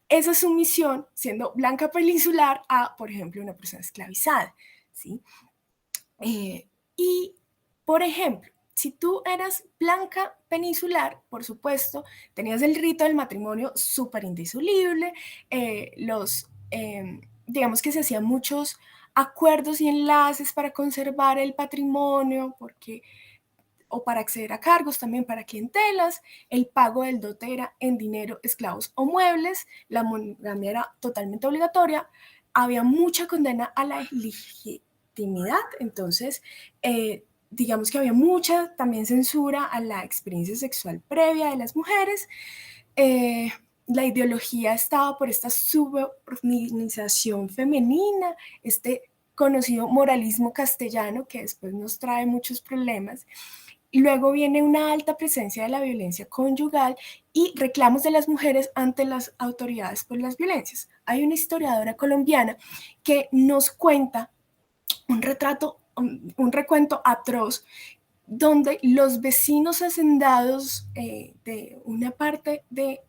esa sumisión siendo blanca peninsular a, por ejemplo, una persona esclavizada, ¿sí? Y, por ejemplo, si tú eras blanca peninsular, por supuesto, tenías el rito del matrimonio súper indisoluble, digamos que se hacían muchos acuerdos y enlaces para conservar el patrimonio, o para acceder a cargos, también para clientelas, el pago del dote era en dinero, esclavos o muebles, la monogamia era totalmente obligatoria, había mucha condena a la legitimidad, entonces digamos que había mucha también censura a la experiencia sexual previa de las mujeres. La ideología estaba por esta subordinación femenina, este conocido moralismo castellano que después nos trae muchos problemas. Y luego viene una alta presencia de la violencia conyugal y reclamos de las mujeres ante las autoridades por las violencias. Hay una historiadora colombiana que nos cuenta un recuento atroz donde los vecinos hacendados de una parte de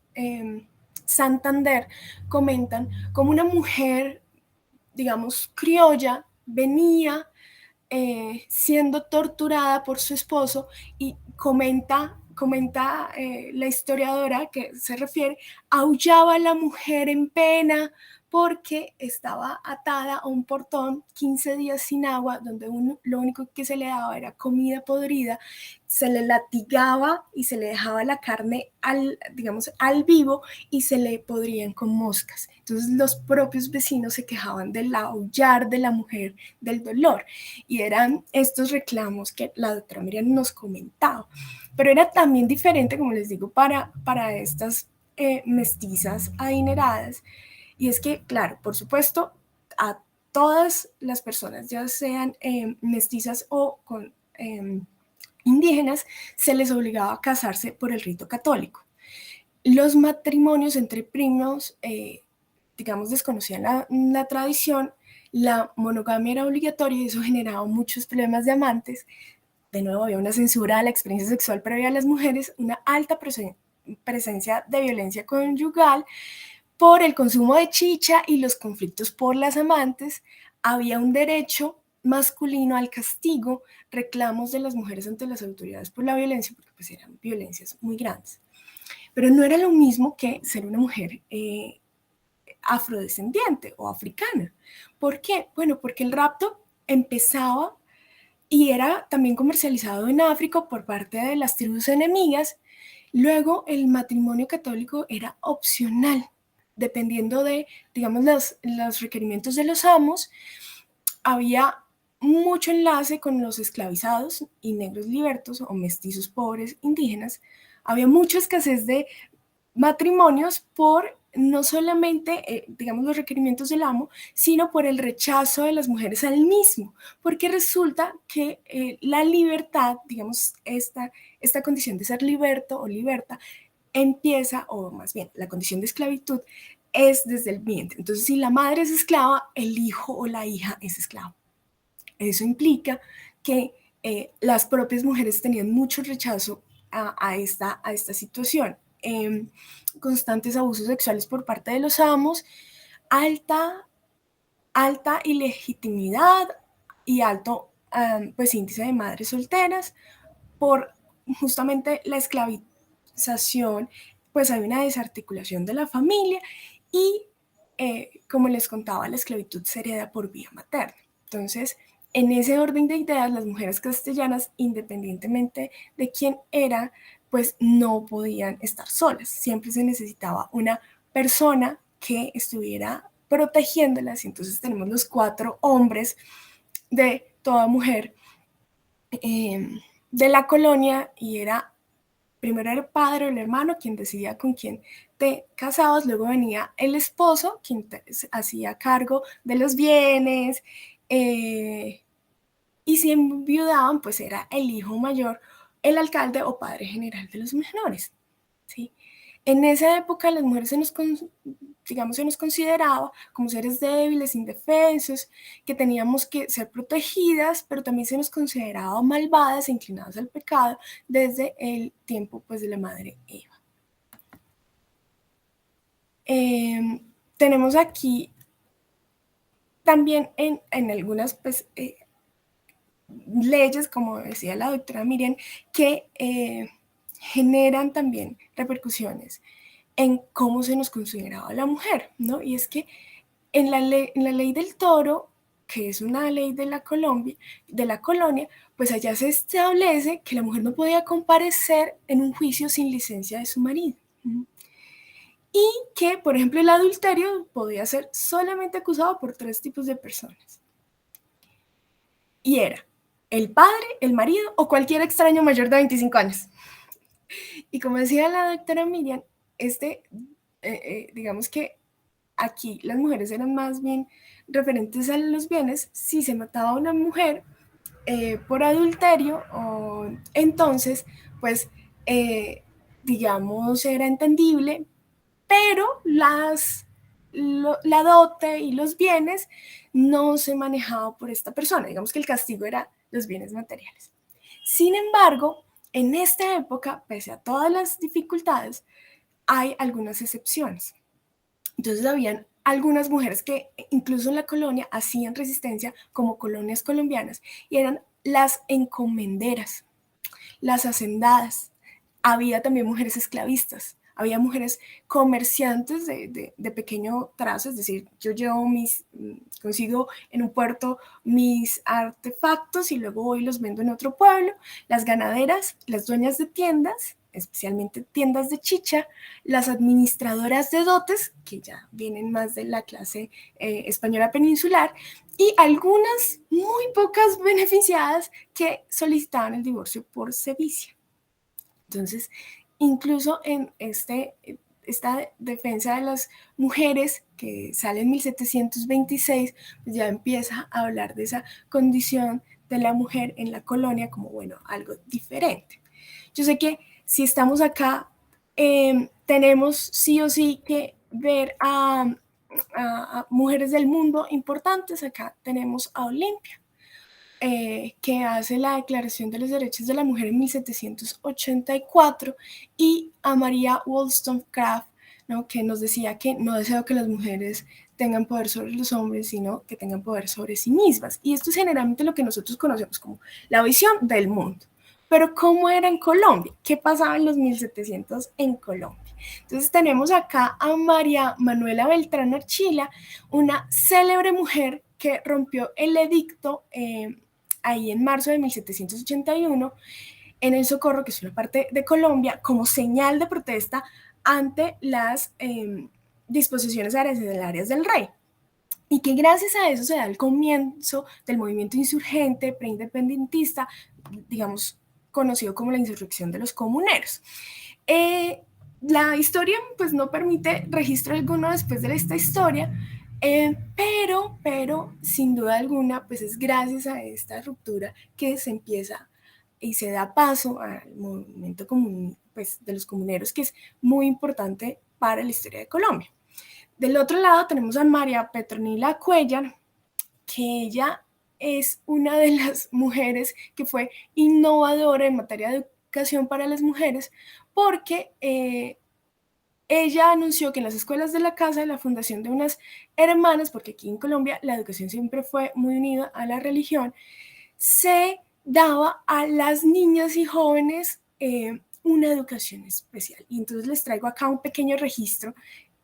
Santander comentan como una mujer, digamos, criolla, venía siendo torturada por su esposo y comenta la historiadora que se refiere, aullaba la mujer en pena porque estaba atada a un portón 15 días sin agua, donde lo único que se le daba era comida podrida, se le latigaba y se le dejaba la carne digamos, al vivo y se le podrían con moscas. Entonces los propios vecinos se quejaban del aullar de la mujer, del dolor, y eran estos reclamos que la doctora Miriam nos comentaba. Pero era también diferente, como les digo, para estas mestizas adineradas, y es que, claro, por supuesto, a todas las personas, ya sean mestizas o con indígenas, se les obligaba a casarse por el rito católico. Los matrimonios entre primos, digamos, desconocían la tradición, la monogamia era obligatoria y eso generaba muchos problemas de amantes. De nuevo, había una censura a la experiencia sexual previa a las mujeres, una alta presencia de violencia conyugal por el consumo de chicha y los conflictos por las amantes. Había un derecho masculino al castigo, reclamos de las mujeres ante las autoridades por la violencia, porque pues eran violencias muy grandes. Pero no era lo mismo que ser una mujer afrodescendiente o africana. ¿Por qué? Bueno, porque el rapto empezaba y era también comercializado en África por parte de las tribus enemigas. Luego el matrimonio católico era opcional, dependiendo de, digamos, los requerimientos de los amos. Había mucho enlace con los esclavizados y negros libertos o mestizos pobres indígenas. Había mucha escasez de matrimonios por no solamente, digamos, los requerimientos del amo, sino por el rechazo de las mujeres al mismo, porque resulta que la libertad, digamos, esta condición de ser liberto o liberta, empieza, o más bien, la condición de esclavitud es desde el vientre. Entonces, si la madre es esclava, el hijo o la hija es esclavo. Eso implica que las propias mujeres tenían mucho rechazo a esta situación. Constantes abusos sexuales por parte de los amos, alta ilegitimidad y alto pues índice de madres solteras. Por justamente la esclavización, pues hay una desarticulación de la familia y como les contaba, la esclavitud se hereda por vía materna. Entonces, en ese orden de ideas, las mujeres castellanas, independientemente de quién era, pues no podían estar solas. Siempre se necesitaba una persona que estuviera protegiéndolas. Y entonces tenemos los 4 hombres de toda mujer de la colonia, y primero era el padre o el hermano quien decidía con quién te casabas, luego venía el esposo quien hacía cargo de los bienes, y si enviudaban, pues era el hijo mayor, el alcalde o padre general de los menores, ¿sí? En esa época las mujeres se nos consideraba como seres débiles, indefensos, que teníamos que ser protegidas, pero también se nos consideraba malvadas e inclinadas al pecado desde el tiempo pues, de la madre Eva. Tenemos aquí también en algunas pues, leyes, como decía la doctora Miriam, que generan también repercusiones en cómo se nos consideraba la mujer, ¿no? Y es que en la ley del toro, que es una ley de la colonia, pues allá se establece que la mujer no podía comparecer en un juicio sin licencia de su marido. Y que, por ejemplo, el adulterio podía ser solamente acusado por 3 tipos de personas. Y era el padre, el marido o cualquier extraño mayor de 25 años. Y como decía la doctora Miriam, digamos que aquí las mujeres eran más bien referentes a los bienes. Si se mataba a una mujer por adulterio, entonces, pues, digamos, era entendible, pero la dote y los bienes no se manejaba por esta persona. Digamos que el castigo era los bienes materiales. Sin embargo, en esta época, pese a todas las dificultades, hay algunas excepciones. Entonces habían algunas mujeres que incluso en la colonia hacían resistencia como colonias colombianas y eran las encomenderas, las hacendadas. Había también mujeres esclavistas, había mujeres comerciantes de pequeño trazo, es decir, yo consigo en un puerto mis artefactos y luego voy y los vendo en otro pueblo. Las ganaderas, las dueñas de tiendas, especialmente tiendas de chicha, las administradoras de dotes, que ya vienen más de la clase española peninsular, y algunas muy pocas beneficiadas que solicitaban el divorcio por sevicia. Entonces, incluso en esta defensa de las mujeres que sale en 1726, pues ya empieza a hablar de esa condición de la mujer en la colonia como, bueno, algo diferente. Yo sé que si estamos acá, tenemos sí o sí que ver a mujeres del mundo importantes. Acá tenemos a Olimpia, que hace la Declaración de los Derechos de la Mujer en 1784, y a María Wollstonecraft, ¿no?, que nos decía que no deseo que las mujeres tengan poder sobre los hombres, sino que tengan poder sobre sí mismas. Y esto es generalmente lo que nosotros conocemos como la visión del mundo. Pero ¿cómo era en Colombia? ¿Qué pasaba en los 1700 en Colombia? Entonces tenemos acá a María Manuela Beltrán Archila, una célebre mujer que rompió el edicto ahí en marzo de 1781 en el Socorro, que es una parte de Colombia, como señal de protesta ante las disposiciones arancelarias del rey. Y que gracias a eso se da el comienzo del movimiento insurgente preindependentista, digamos, conocido como la insurrección de los comuneros. La historia pues no permite registro alguno después de esta historia, pero sin duda alguna pues es gracias a esta ruptura que se empieza y se da paso al movimiento pues, de los comuneros, que es muy importante para la historia de Colombia. Del otro lado tenemos a María Petronila Cuéllar, que ella es una de las mujeres que fue innovadora en materia de educación para las mujeres, porque ella anunció que en las escuelas de la casa, la fundación de unas hermanas, porque aquí en Colombia la educación siempre fue muy unida a la religión, se daba a las niñas y jóvenes una educación especial. Y entonces les traigo acá un pequeño registro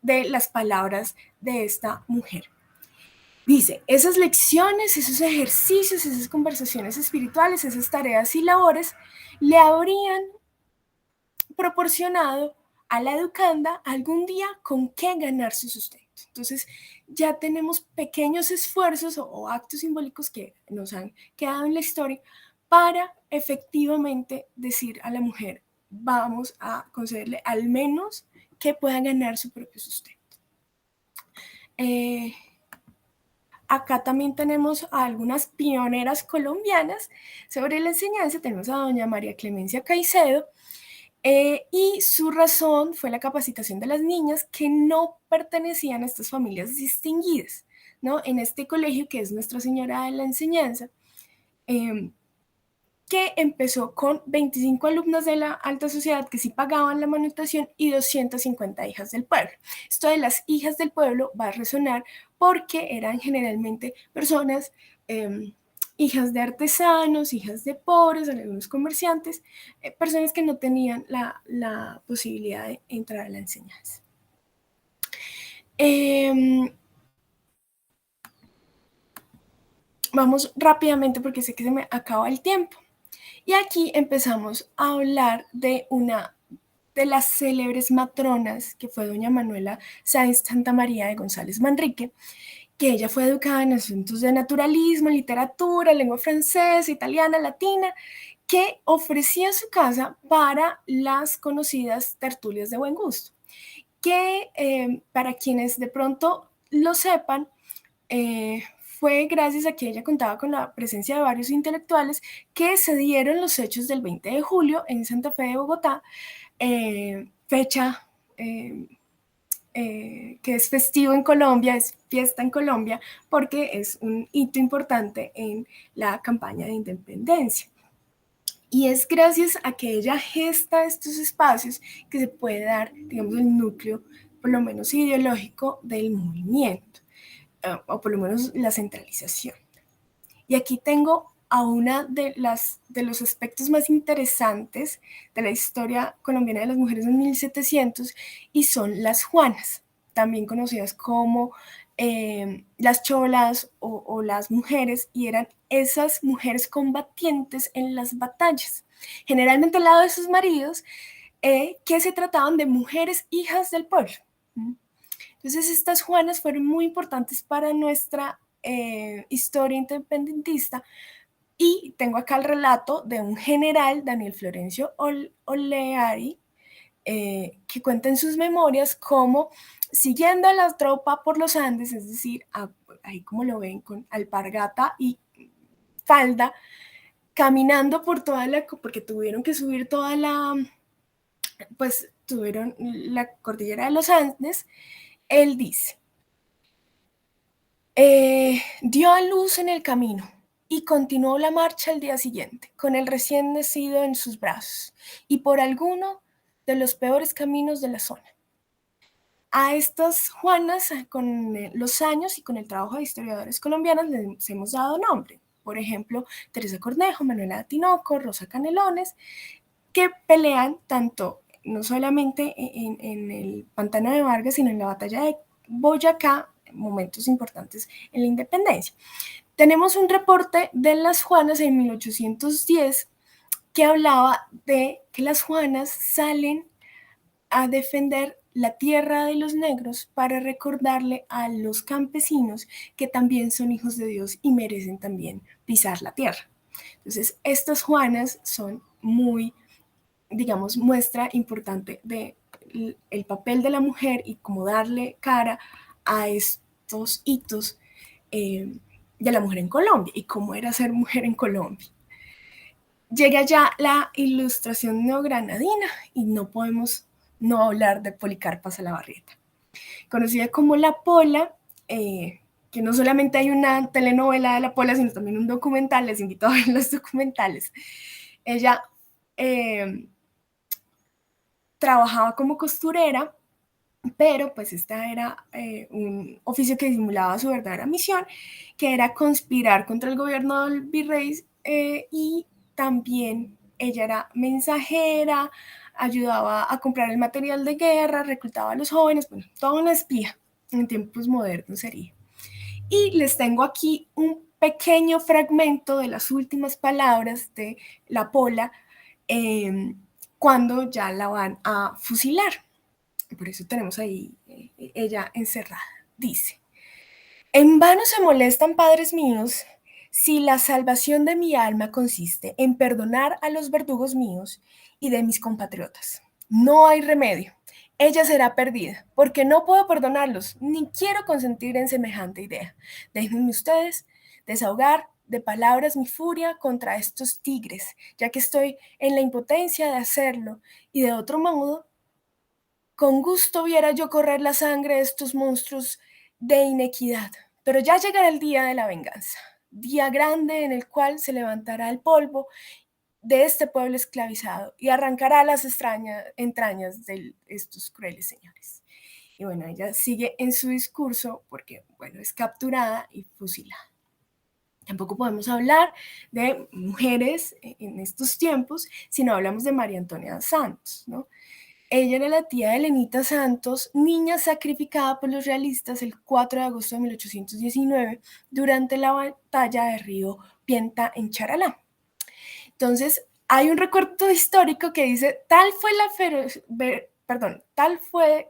de las palabras de esta mujer. Dice, esas lecciones, esos ejercicios, esas conversaciones espirituales, esas tareas y labores le habrían proporcionado a la educanda algún día con qué ganar su sustento. Entonces ya tenemos pequeños esfuerzos o actos simbólicos que nos han quedado en la historia para efectivamente decir a la mujer, vamos a concederle al menos que pueda ganar su propio sustento. Acá también tenemos a algunas pioneras colombianas sobre la enseñanza. Tenemos a doña María Clemencia Caicedo, y su razón fue la capacitación de las niñas que no pertenecían a estas familias distinguidas, ¿no? En este colegio que es Nuestra Señora de la Enseñanza, que empezó con 25 alumnas de la alta sociedad que sí pagaban la manutención y 250 hijas del pueblo. Esto de las hijas del pueblo va a resonar porque eran generalmente personas, hijas de artesanos, hijas de pobres, algunos comerciantes, personas que no tenían la posibilidad de entrar a la enseñanza. vamos rápidamente porque sé que se me acaba el tiempo. Y aquí empezamos a hablar de una de las célebres matronas, que fue doña Manuela Sáenz Santa María de González Manrique, que ella fue educada en asuntos de naturalismo, literatura, lengua francesa, italiana, latina, que ofrecía su casa para las conocidas tertulias de buen gusto, que para quienes de pronto lo sepan, fue gracias a que ella contaba con la presencia de varios intelectuales que se dieron los hechos del 20 de julio en Santa Fe de Bogotá, fecha que es festivo en Colombia, es fiesta en Colombia, porque es un hito importante en la campaña de independencia. Y es gracias a que ella gesta estos espacios que se puede dar, digamos, el núcleo, por lo menos ideológico, del movimiento, o por lo menos la centralización. Y aquí tengo a una de los aspectos más interesantes de la historia colombiana de las mujeres en 1700, y son las Juanas, también conocidas como las cholas o las mujeres, y eran esas mujeres combatientes en las batallas, generalmente al lado de sus maridos, que se trataban de mujeres hijas del pueblo. Entonces estas Juanas fueron muy importantes para nuestra historia independentista, y tengo acá el relato de un general, Daniel Florencio Oleari, que cuenta en sus memorias cómo, siguiendo a la tropa por los Andes, es decir, ahí como lo ven, con alpargata y falda, caminando por porque tuvieron que subir pues tuvieron la cordillera de los Andes, él dice, dio a luz en el camino y continuó la marcha al día siguiente, con el recién nacido en sus brazos, y por alguno de los peores caminos de la zona. A estas Juanas, con los años y con el trabajo de historiadores colombianos, les hemos dado nombre. Por ejemplo, Teresa Cornejo, Manuela Tinoco, Rosa Canelones, que pelean tanto, no solamente en el Pantano de Vargas, sino en la batalla de Boyacá, momentos importantes en la independencia. Tenemos un reporte de las Juanas en 1810 que hablaba de que las Juanas salen a defender la tierra de los negros para recordarle a los campesinos que también son hijos de Dios y merecen también pisar la tierra. Entonces, estas Juanas son muy, digamos, muestra importante del papel de la mujer y cómo darle cara a estos hitos de la mujer en Colombia y cómo era ser mujer en Colombia. Llega ya la Ilustración neogranadina y no podemos no hablar de Policarpa Salabarrieta, conocida como La Pola, que no solamente hay una telenovela de La Pola, sino también un documental. Les invito a ver los documentales. Ella trabajaba como costurera, pero pues esta era un oficio que disimulaba su verdadera misión, que era conspirar contra el gobierno del virrey, y también ella era mensajera, ayudaba a comprar el material de guerra, reclutaba a los jóvenes, bueno, toda una espía en tiempos modernos sería. Y les tengo aquí un pequeño fragmento de las últimas palabras de La Pola, cuando ya la van a fusilar. Por eso tenemos ahí ella encerrada. Dice: en vano se molestan, padres míos, si la salvación de mi alma consiste en perdonar a los verdugos míos y de mis compatriotas. No hay remedio. Ella será perdida, porque no puedo perdonarlos, ni quiero consentir en semejante idea. Déjenme ustedes desahogar de palabras mi furia contra estos tigres, ya que estoy en la impotencia de hacerlo, y de otro modo, con gusto viera yo correr la sangre de estos monstruos de inequidad. Pero ya llegará el día de la venganza, día grande en el cual se levantará el polvo de este pueblo esclavizado y arrancará las entrañas de estos crueles señores. Y bueno, ella sigue en su discurso porque, bueno, es capturada y fusilada. Tampoco podemos hablar de mujeres en estos tiempos si no hablamos de María Antonia Santos, ¿no? Ella era la tía de Elenita Santos, niña sacrificada por los realistas el 4 de agosto de 1819 durante la batalla de Río Pienta en Charalá. Entonces, hay un recuerdo histórico que dice, tal fue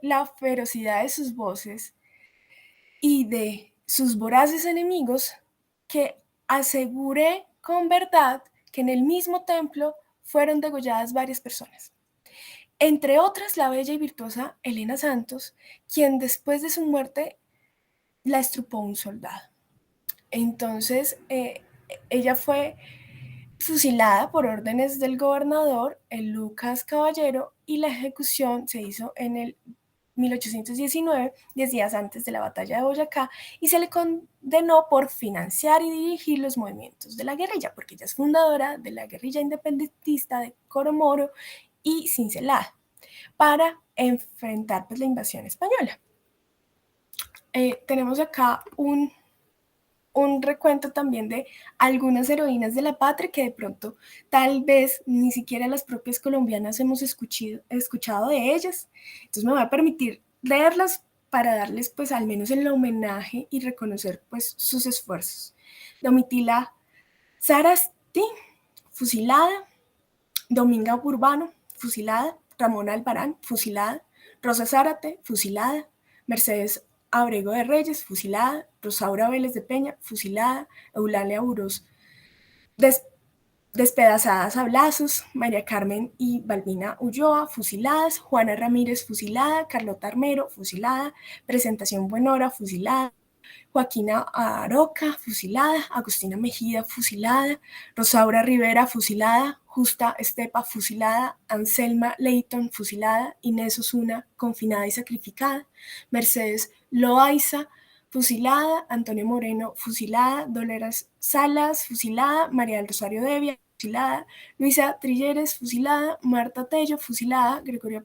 la ferocidad de sus voces y de sus voraces enemigos que aseguré con verdad que en el mismo templo fueron degolladas varias personas. Entre otras, la bella y virtuosa Elena Santos, quien después de su muerte la estrupó un soldado. Entonces, ella fue fusilada por órdenes del gobernador, el Lucas Caballero, y la ejecución se hizo en el 1819, 10 días antes de la batalla de Boyacá, y se le condenó por financiar y dirigir los movimientos de la guerrilla, porque ella es fundadora de la guerrilla independentista de Coromoro y Cincelada, para enfrentar pues, la invasión española. Tenemos acá un recuento también de algunas heroínas de la patria que de pronto tal vez ni siquiera las propias colombianas hemos escuchado de ellas. Entonces me voy a permitir leerlas para darles pues al menos el homenaje y reconocer pues sus esfuerzos. Domitila Sarasti, fusilada. Dominga Burbano, fusilada. Ramona Albarán, fusilada. Rosa Zárate, fusilada. Mercedes Abrego de Reyes, fusilada. Rosaura Vélez de Peña, fusilada. Eulalia Burós, despedazadas a Blazos. María Carmen y Balbina Ulloa, fusiladas. Juana Ramírez, fusilada. Carlota Armero, fusilada. Presentación Buenora, fusilada. Joaquina Aroca, fusilada. Agustina Mejía, fusilada. Rosaura Rivera, fusilada. Justa Estepa, fusilada. Anselma Leighton, fusilada. Inés Osuna, confinada y sacrificada. Mercedes Loaiza, fusilada. Antonio Moreno, fusilada. Dolores Salas, fusilada. María del Rosario Devia, fusilada. Luisa Trilleres, fusilada. Marta Tello, fusilada. Gregoria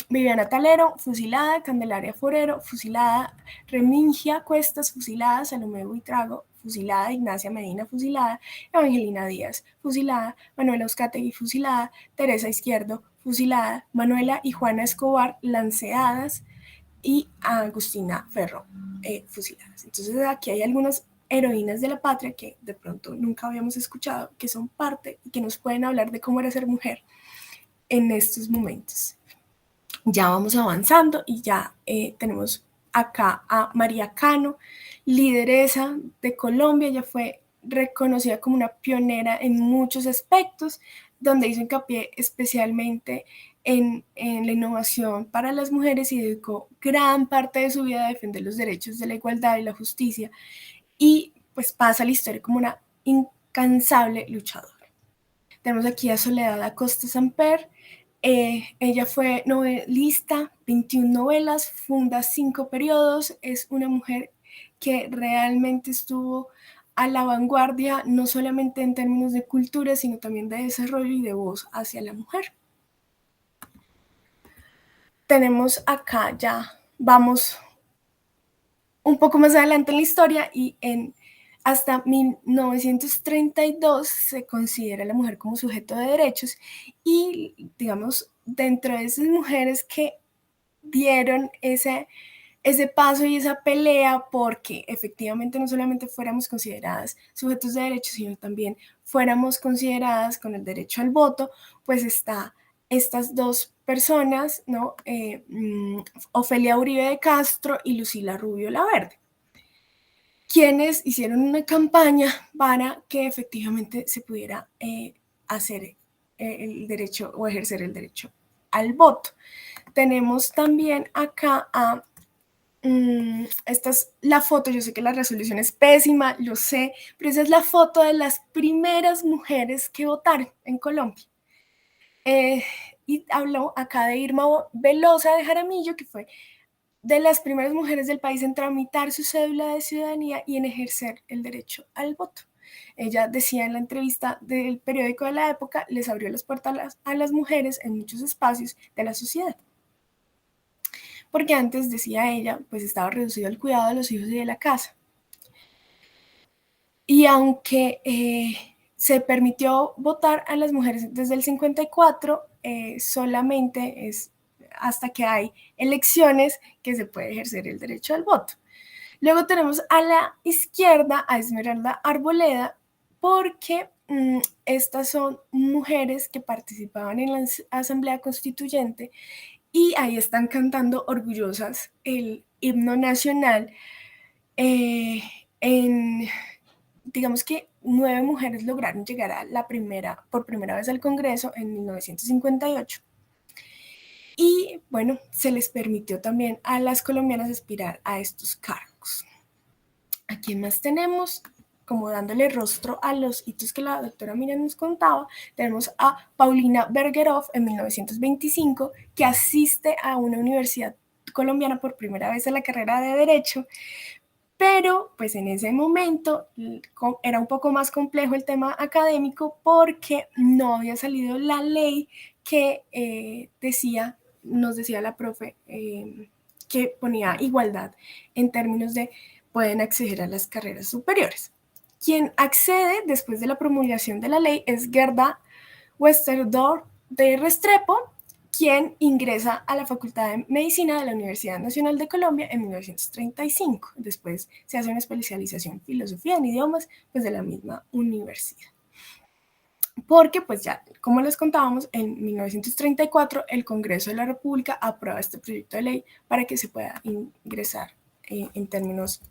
Viviana Talero, fusilada. Candelaria Forero, fusilada. Remingia Cuestas, fusilada. Salomé Buitrago, fusilada. Ignacia Medina, fusilada. Evangelina Díaz, fusilada. Manuela Euskategui, fusilada. Teresa Izquierdo, fusilada. Manuela y Juana Escobar, lanceadas. Y a Agustina Ferro, fusiladas. Entonces aquí hay algunas heroínas de la patria que de pronto nunca habíamos escuchado, que son parte y que nos pueden hablar de cómo era ser mujer en estos momentos. Ya vamos avanzando y ya tenemos acá a María Cano, lideresa de Colombia. Ella fue reconocida como una pionera en muchos aspectos, donde hizo hincapié especialmente en la innovación para las mujeres y dedicó gran parte de su vida a defender los derechos de la igualdad y la justicia, y pues pasa a la historia como una incansable luchadora. Tenemos aquí a Soledad Acosta Samper. Ella fue novelista, 21 novelas, funda 5 periodos, es una mujer que realmente estuvo a la vanguardia, no solamente en términos de cultura, sino también de desarrollo y de voz hacia la mujer. Tenemos acá ya, vamos un poco más adelante en la historia, y hasta 1932 se considera a la mujer como sujeto de derechos, y digamos, dentro de esas mujeres que dieron ese paso y esa pelea porque efectivamente no solamente fuéramos consideradas sujetos de derechos, sino también fuéramos consideradas con el derecho al voto, pues está estas dos personas, ¿no? Ofelia Uribe de Castro y Lucila Rubio Laverde, quienes hicieron una campaña para que efectivamente se pudiera hacer el derecho o ejercer el derecho al voto. Tenemos también acá a esta es la foto. Yo sé que la resolución es pésima, lo sé, pero esa es la foto de las primeras mujeres que votaron en Colombia. Y habló acá de Irma Velosa de Jaramillo, que fue de las primeras mujeres del país en tramitar su cédula de ciudadanía y en ejercer el derecho al voto. Ella decía en la entrevista del periódico de la época, les abrió las puertas a las mujeres en muchos espacios de la sociedad. Porque antes, decía ella, pues estaba reducido al cuidado de los hijos y de la casa. Y aunque se permitió votar a las mujeres desde el 54, solamente es hasta que hay elecciones que se puede ejercer el derecho al voto. Luego tenemos a la izquierda a Esmeralda Arboleda, porque estas son mujeres que participaban en la Asamblea Constituyente y ahí están cantando orgullosas el himno nacional. Digamos que 9 mujeres lograron llegar a por primera vez al Congreso en 1958. Y bueno, se les permitió también a las colombianas aspirar a estos cargos. ¿A quién más tenemos? Como dándole rostro a los hitos que la doctora Miriam nos contaba, tenemos a Paulina Bergerauf en 1925, que asiste a una universidad colombiana por primera vez a la carrera de Derecho, pero pues en ese momento era un poco más complejo el tema académico porque no había salido la ley que nos decía la profe, que ponía igualdad en términos de pueden acceder a las carreras superiores. Quien accede después de la promulgación de la ley es Gerda Westerdorf de Restrepo, quien ingresa a la Facultad de Medicina de la Universidad Nacional de Colombia en 1935. Después se hace una especialización en filosofía en idiomas pues, de la misma universidad. Porque, pues ya, como les contábamos, en 1934 el Congreso de la República aprueba este proyecto de ley para que se pueda ingresar en términos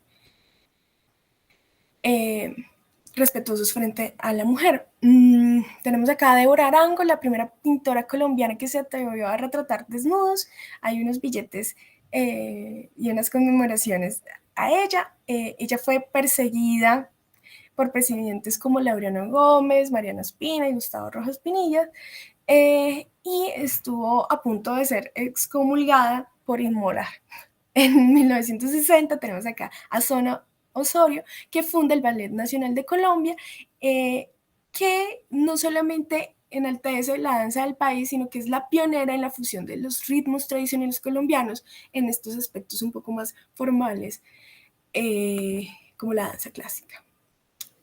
respetuosos frente a la mujer. Tenemos acá a Débora Arango, la primera pintora colombiana que se atrevió a retratar desnudos. Hay unos billetes y unas conmemoraciones a ella. Ella fue perseguida por presidentes como Laureano Gómez, Mariano Ospina y Gustavo Rojas Pinilla, y estuvo a punto de ser excomulgada por inmoral. En 1960 tenemos acá a Zona Osorio, que funda el Ballet Nacional de Colombia, que no solamente enaltece la danza del país, sino que es la pionera en la fusión de los ritmos tradicionales colombianos en estos aspectos un poco más formales, como la danza clásica.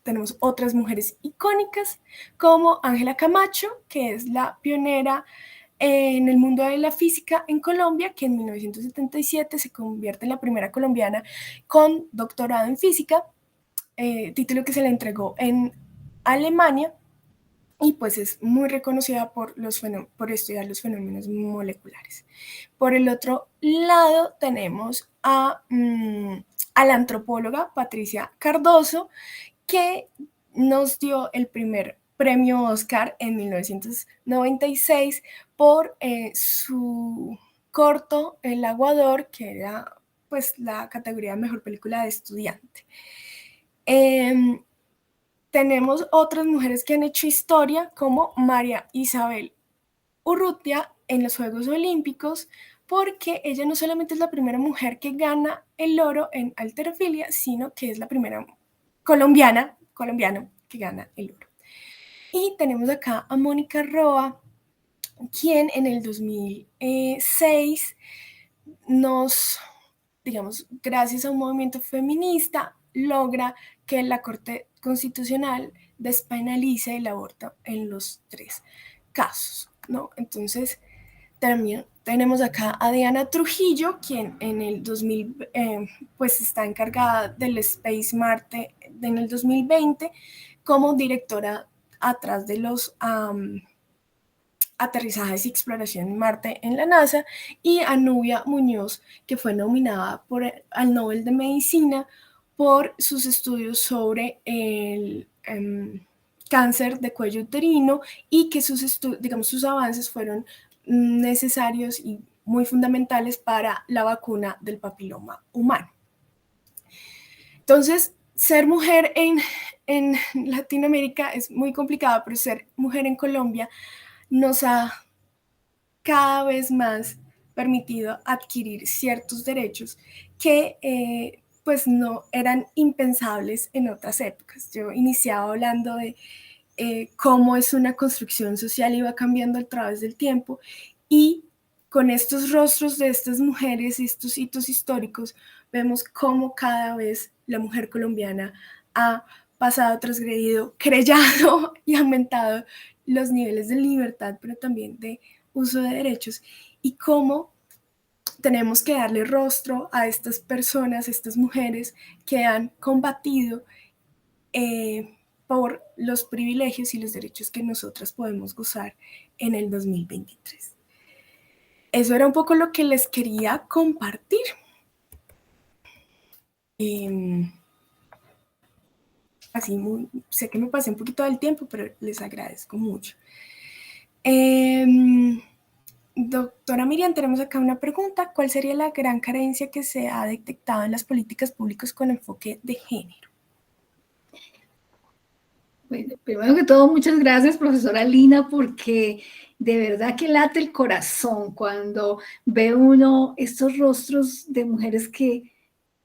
Tenemos otras mujeres icónicas como Ángela Camacho, que es la pionera en el mundo de la física en Colombia, que en 1977 se convierte en la primera colombiana con doctorado en física, título que se le entregó en Alemania, y pues es muy reconocida por estudiar los fenómenos moleculares. Por el otro lado tenemos a la antropóloga Patricia Cardoso, que nos dio el primer premio Oscar en 1996 por su corto El Aguador, que era pues la categoría de mejor película de estudiante. Tenemos otras mujeres que han hecho historia, como María Isabel Urrutia en los Juegos Olímpicos, porque ella no solamente es la primera mujer que gana el oro en halterofilia, sino que es la primera colombiano que gana el oro. Y tenemos acá a Mónica Roa, quien en el 2006 gracias a un movimiento feminista, logra que la Corte Constitucional despenalice el aborto en los 3 casos, ¿no? Entonces, también tenemos acá a Diana Trujillo, quien en el 2000 pues está encargada del Space Marte en el 2020 como directora atrás de los aterrizajes y exploración en Marte en la NASA, y a Nubia Muñoz, que fue nominada al Nobel de Medicina por sus estudios sobre el cáncer de cuello uterino, y que sus avances fueron necesarios y muy fundamentales para la vacuna del papiloma humano. Entonces, ser mujer en Latinoamérica es muy complicado, pero ser mujer en Colombia nos ha cada vez más permitido adquirir ciertos derechos que pues no eran impensables en otras épocas. Yo iniciaba hablando de cómo es una construcción social y va cambiando a través del tiempo, y con estos rostros de estas mujeres y estos hitos históricos vemos cómo cada vez la mujer colombiana ha pasado, transgredido, creyado y aumentado los niveles de libertad, pero también de uso de derechos y cómo tenemos que darle rostro a estas personas, estas mujeres que han combatido por los privilegios y los derechos que nosotras podemos gozar en el 2023. Eso era un poco lo que les quería compartir. Así sé que me pasé un poquito del tiempo, pero les agradezco mucho. Doctora Miriam, tenemos acá una pregunta. ¿Cuál sería la gran carencia que se ha detectado en las políticas públicas con enfoque de género? Bueno, primero que todo, muchas gracias, profesora Lina, porque de verdad que late el corazón cuando ve uno estos rostros de mujeres que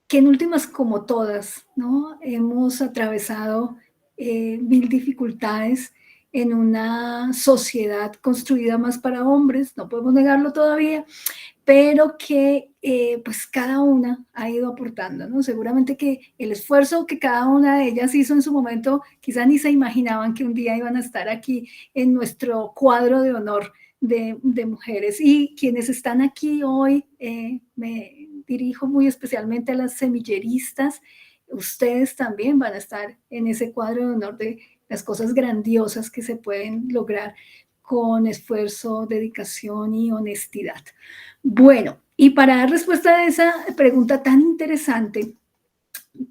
en últimas, como todas, ¿no? Hemos atravesado mil dificultades en una sociedad construida más para hombres, no podemos negarlo todavía, pero que pues cada una ha ido aportando, ¿no? Seguramente que el esfuerzo que cada una de ellas hizo en su momento, quizá ni se imaginaban que un día iban a estar aquí en nuestro cuadro de honor de mujeres. Y quienes están aquí hoy, me dirijo muy especialmente a las semilleristas, ustedes también van a estar en ese cuadro de honor de las cosas grandiosas que se pueden lograr con esfuerzo, dedicación y honestidad. Bueno, y para dar respuesta a esa pregunta tan interesante,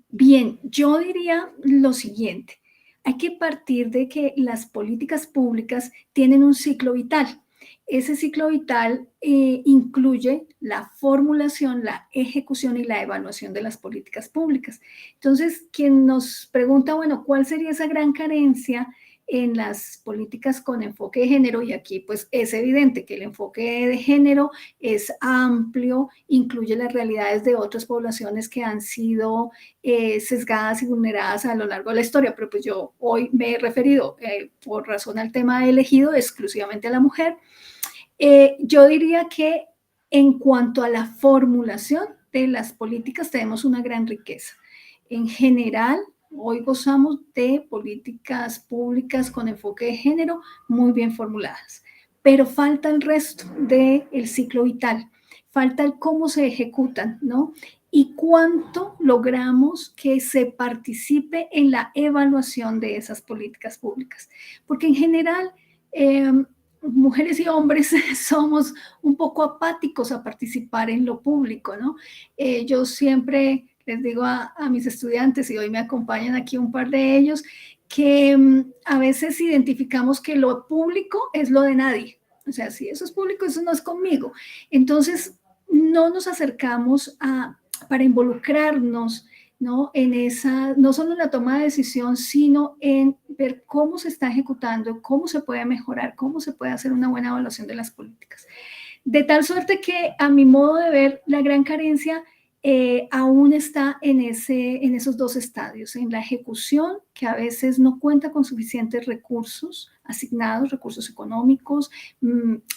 bien, yo diría lo siguiente. Hay que partir de que las políticas públicas tienen un ciclo vital. Ese ciclo vital incluye la formulación, la ejecución y la evaluación de las políticas públicas. Entonces, quien nos pregunta, bueno, ¿cuál sería esa gran carencia en las políticas con enfoque de género? Y aquí pues es evidente que el enfoque de género es amplio, incluye las realidades de otras poblaciones que han sido sesgadas y vulneradas a lo largo de la historia, pero pues yo hoy me he referido por razón al tema elegido exclusivamente a la mujer. Yo diría que en cuanto a la formulación de las políticas tenemos una gran riqueza. En general, hoy gozamos de políticas públicas con enfoque de género muy bien formuladas, pero falta el resto del ciclo vital, falta el cómo se ejecutan, ¿no? Y cuánto logramos que se participe en la evaluación de esas políticas públicas. Porque en general, mujeres y hombres somos un poco apáticos a participar en lo público, ¿no? Yo siempre les digo a mis estudiantes, y hoy me acompañan aquí un par de ellos, que a veces identificamos que lo público es lo de nadie. O sea, si eso es público, eso no es conmigo. Entonces, no nos acercamos para involucrarnos, ¿no? En esa, no solo en la toma de decisión, sino en ver cómo se está ejecutando, cómo se puede mejorar, cómo se puede hacer una buena evaluación de las políticas. De tal suerte que, a mi modo de ver, la gran carencia aún está en esos dos estadios, en la ejecución, que a veces no cuenta con suficientes recursos asignados, recursos económicos,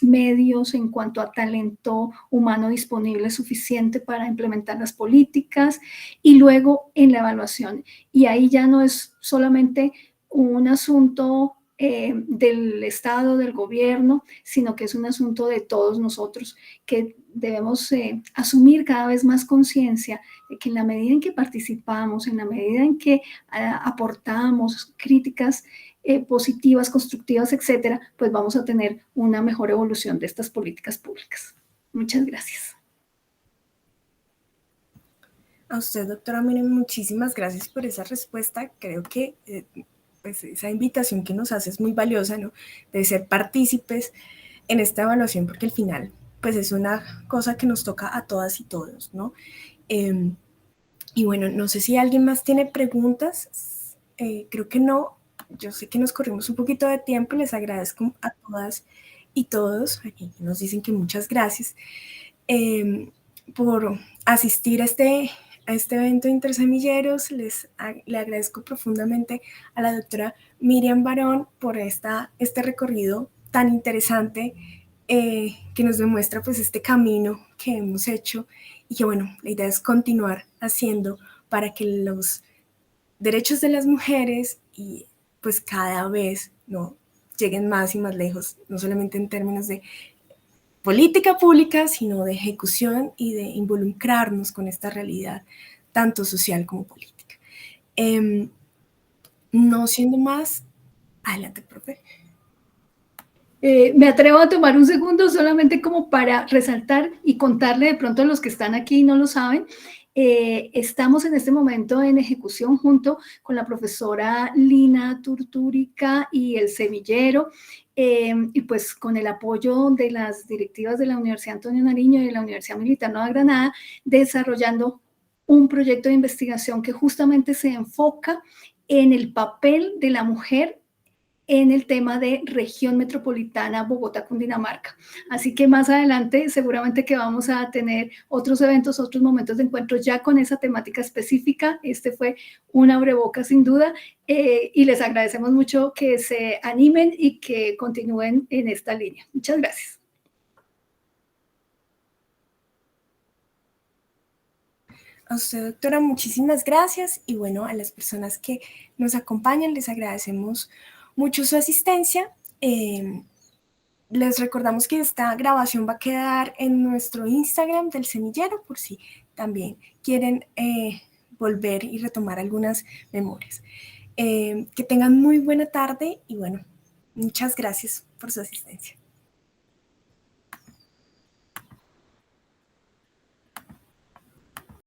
medios en cuanto a talento humano disponible suficiente para implementar las políticas, y luego en la evaluación. Y ahí ya no es solamente un asunto del Estado, del gobierno, sino que es un asunto de todos nosotros, que debemos asumir cada vez más conciencia de que en la medida en que participamos, en la medida en que aportamos críticas positivas, constructivas, etcétera, pues vamos a tener una mejor evolución de estas políticas públicas. Muchas gracias. A usted, doctora Miriam, muchísimas gracias por esa respuesta. Creo que pues esa invitación que nos hace es muy valiosa, ¿no? De ser partícipes en esta evaluación, porque al final pues es una cosa que nos toca a todas y todos, ¿no? Y bueno, no sé si alguien más tiene preguntas. Creo que no. Yo sé que nos corrimos un poquito de tiempo. Les agradezco a todas y todos. Aquí nos dicen que muchas gracias por asistir a este evento de Intersemilleros. Le agradezco profundamente a la doctora Miriam Barón por este recorrido tan interesante que nos demuestra pues este camino que hemos hecho y que bueno, la idea es continuar haciendo para que los derechos de las mujeres y pues cada vez no lleguen más y más lejos, no solamente en términos de política pública, sino de ejecución y de involucrarnos con esta realidad, tanto social como política. No siendo más, adelante, profe. Me atrevo a tomar un segundo solamente como para resaltar y contarle de pronto a los que están aquí y no lo saben. Estamos en este momento en ejecución junto con la profesora Lina Turtúrica y el Semillero, y pues con el apoyo de las directivas de la Universidad Antonio Nariño y de la Universidad Militar Nueva Granada, desarrollando un proyecto de investigación que justamente se enfoca en el papel de la mujer en el tema de región metropolitana Bogotá-Cundinamarca. Así que más adelante seguramente que vamos a tener otros eventos, otros momentos de encuentro ya con esa temática específica. Este fue un abrebocas sin duda, y les agradecemos mucho que se animen y que continúen en esta línea. Muchas gracias. A usted, doctora, muchísimas gracias. Y bueno, a las personas que nos acompañan les agradecemos mucho su asistencia. Les recordamos que esta grabación va a quedar en nuestro Instagram del Semillero, por si también quieren volver y retomar algunas memorias. Que tengan muy buena tarde y bueno, muchas gracias por su asistencia.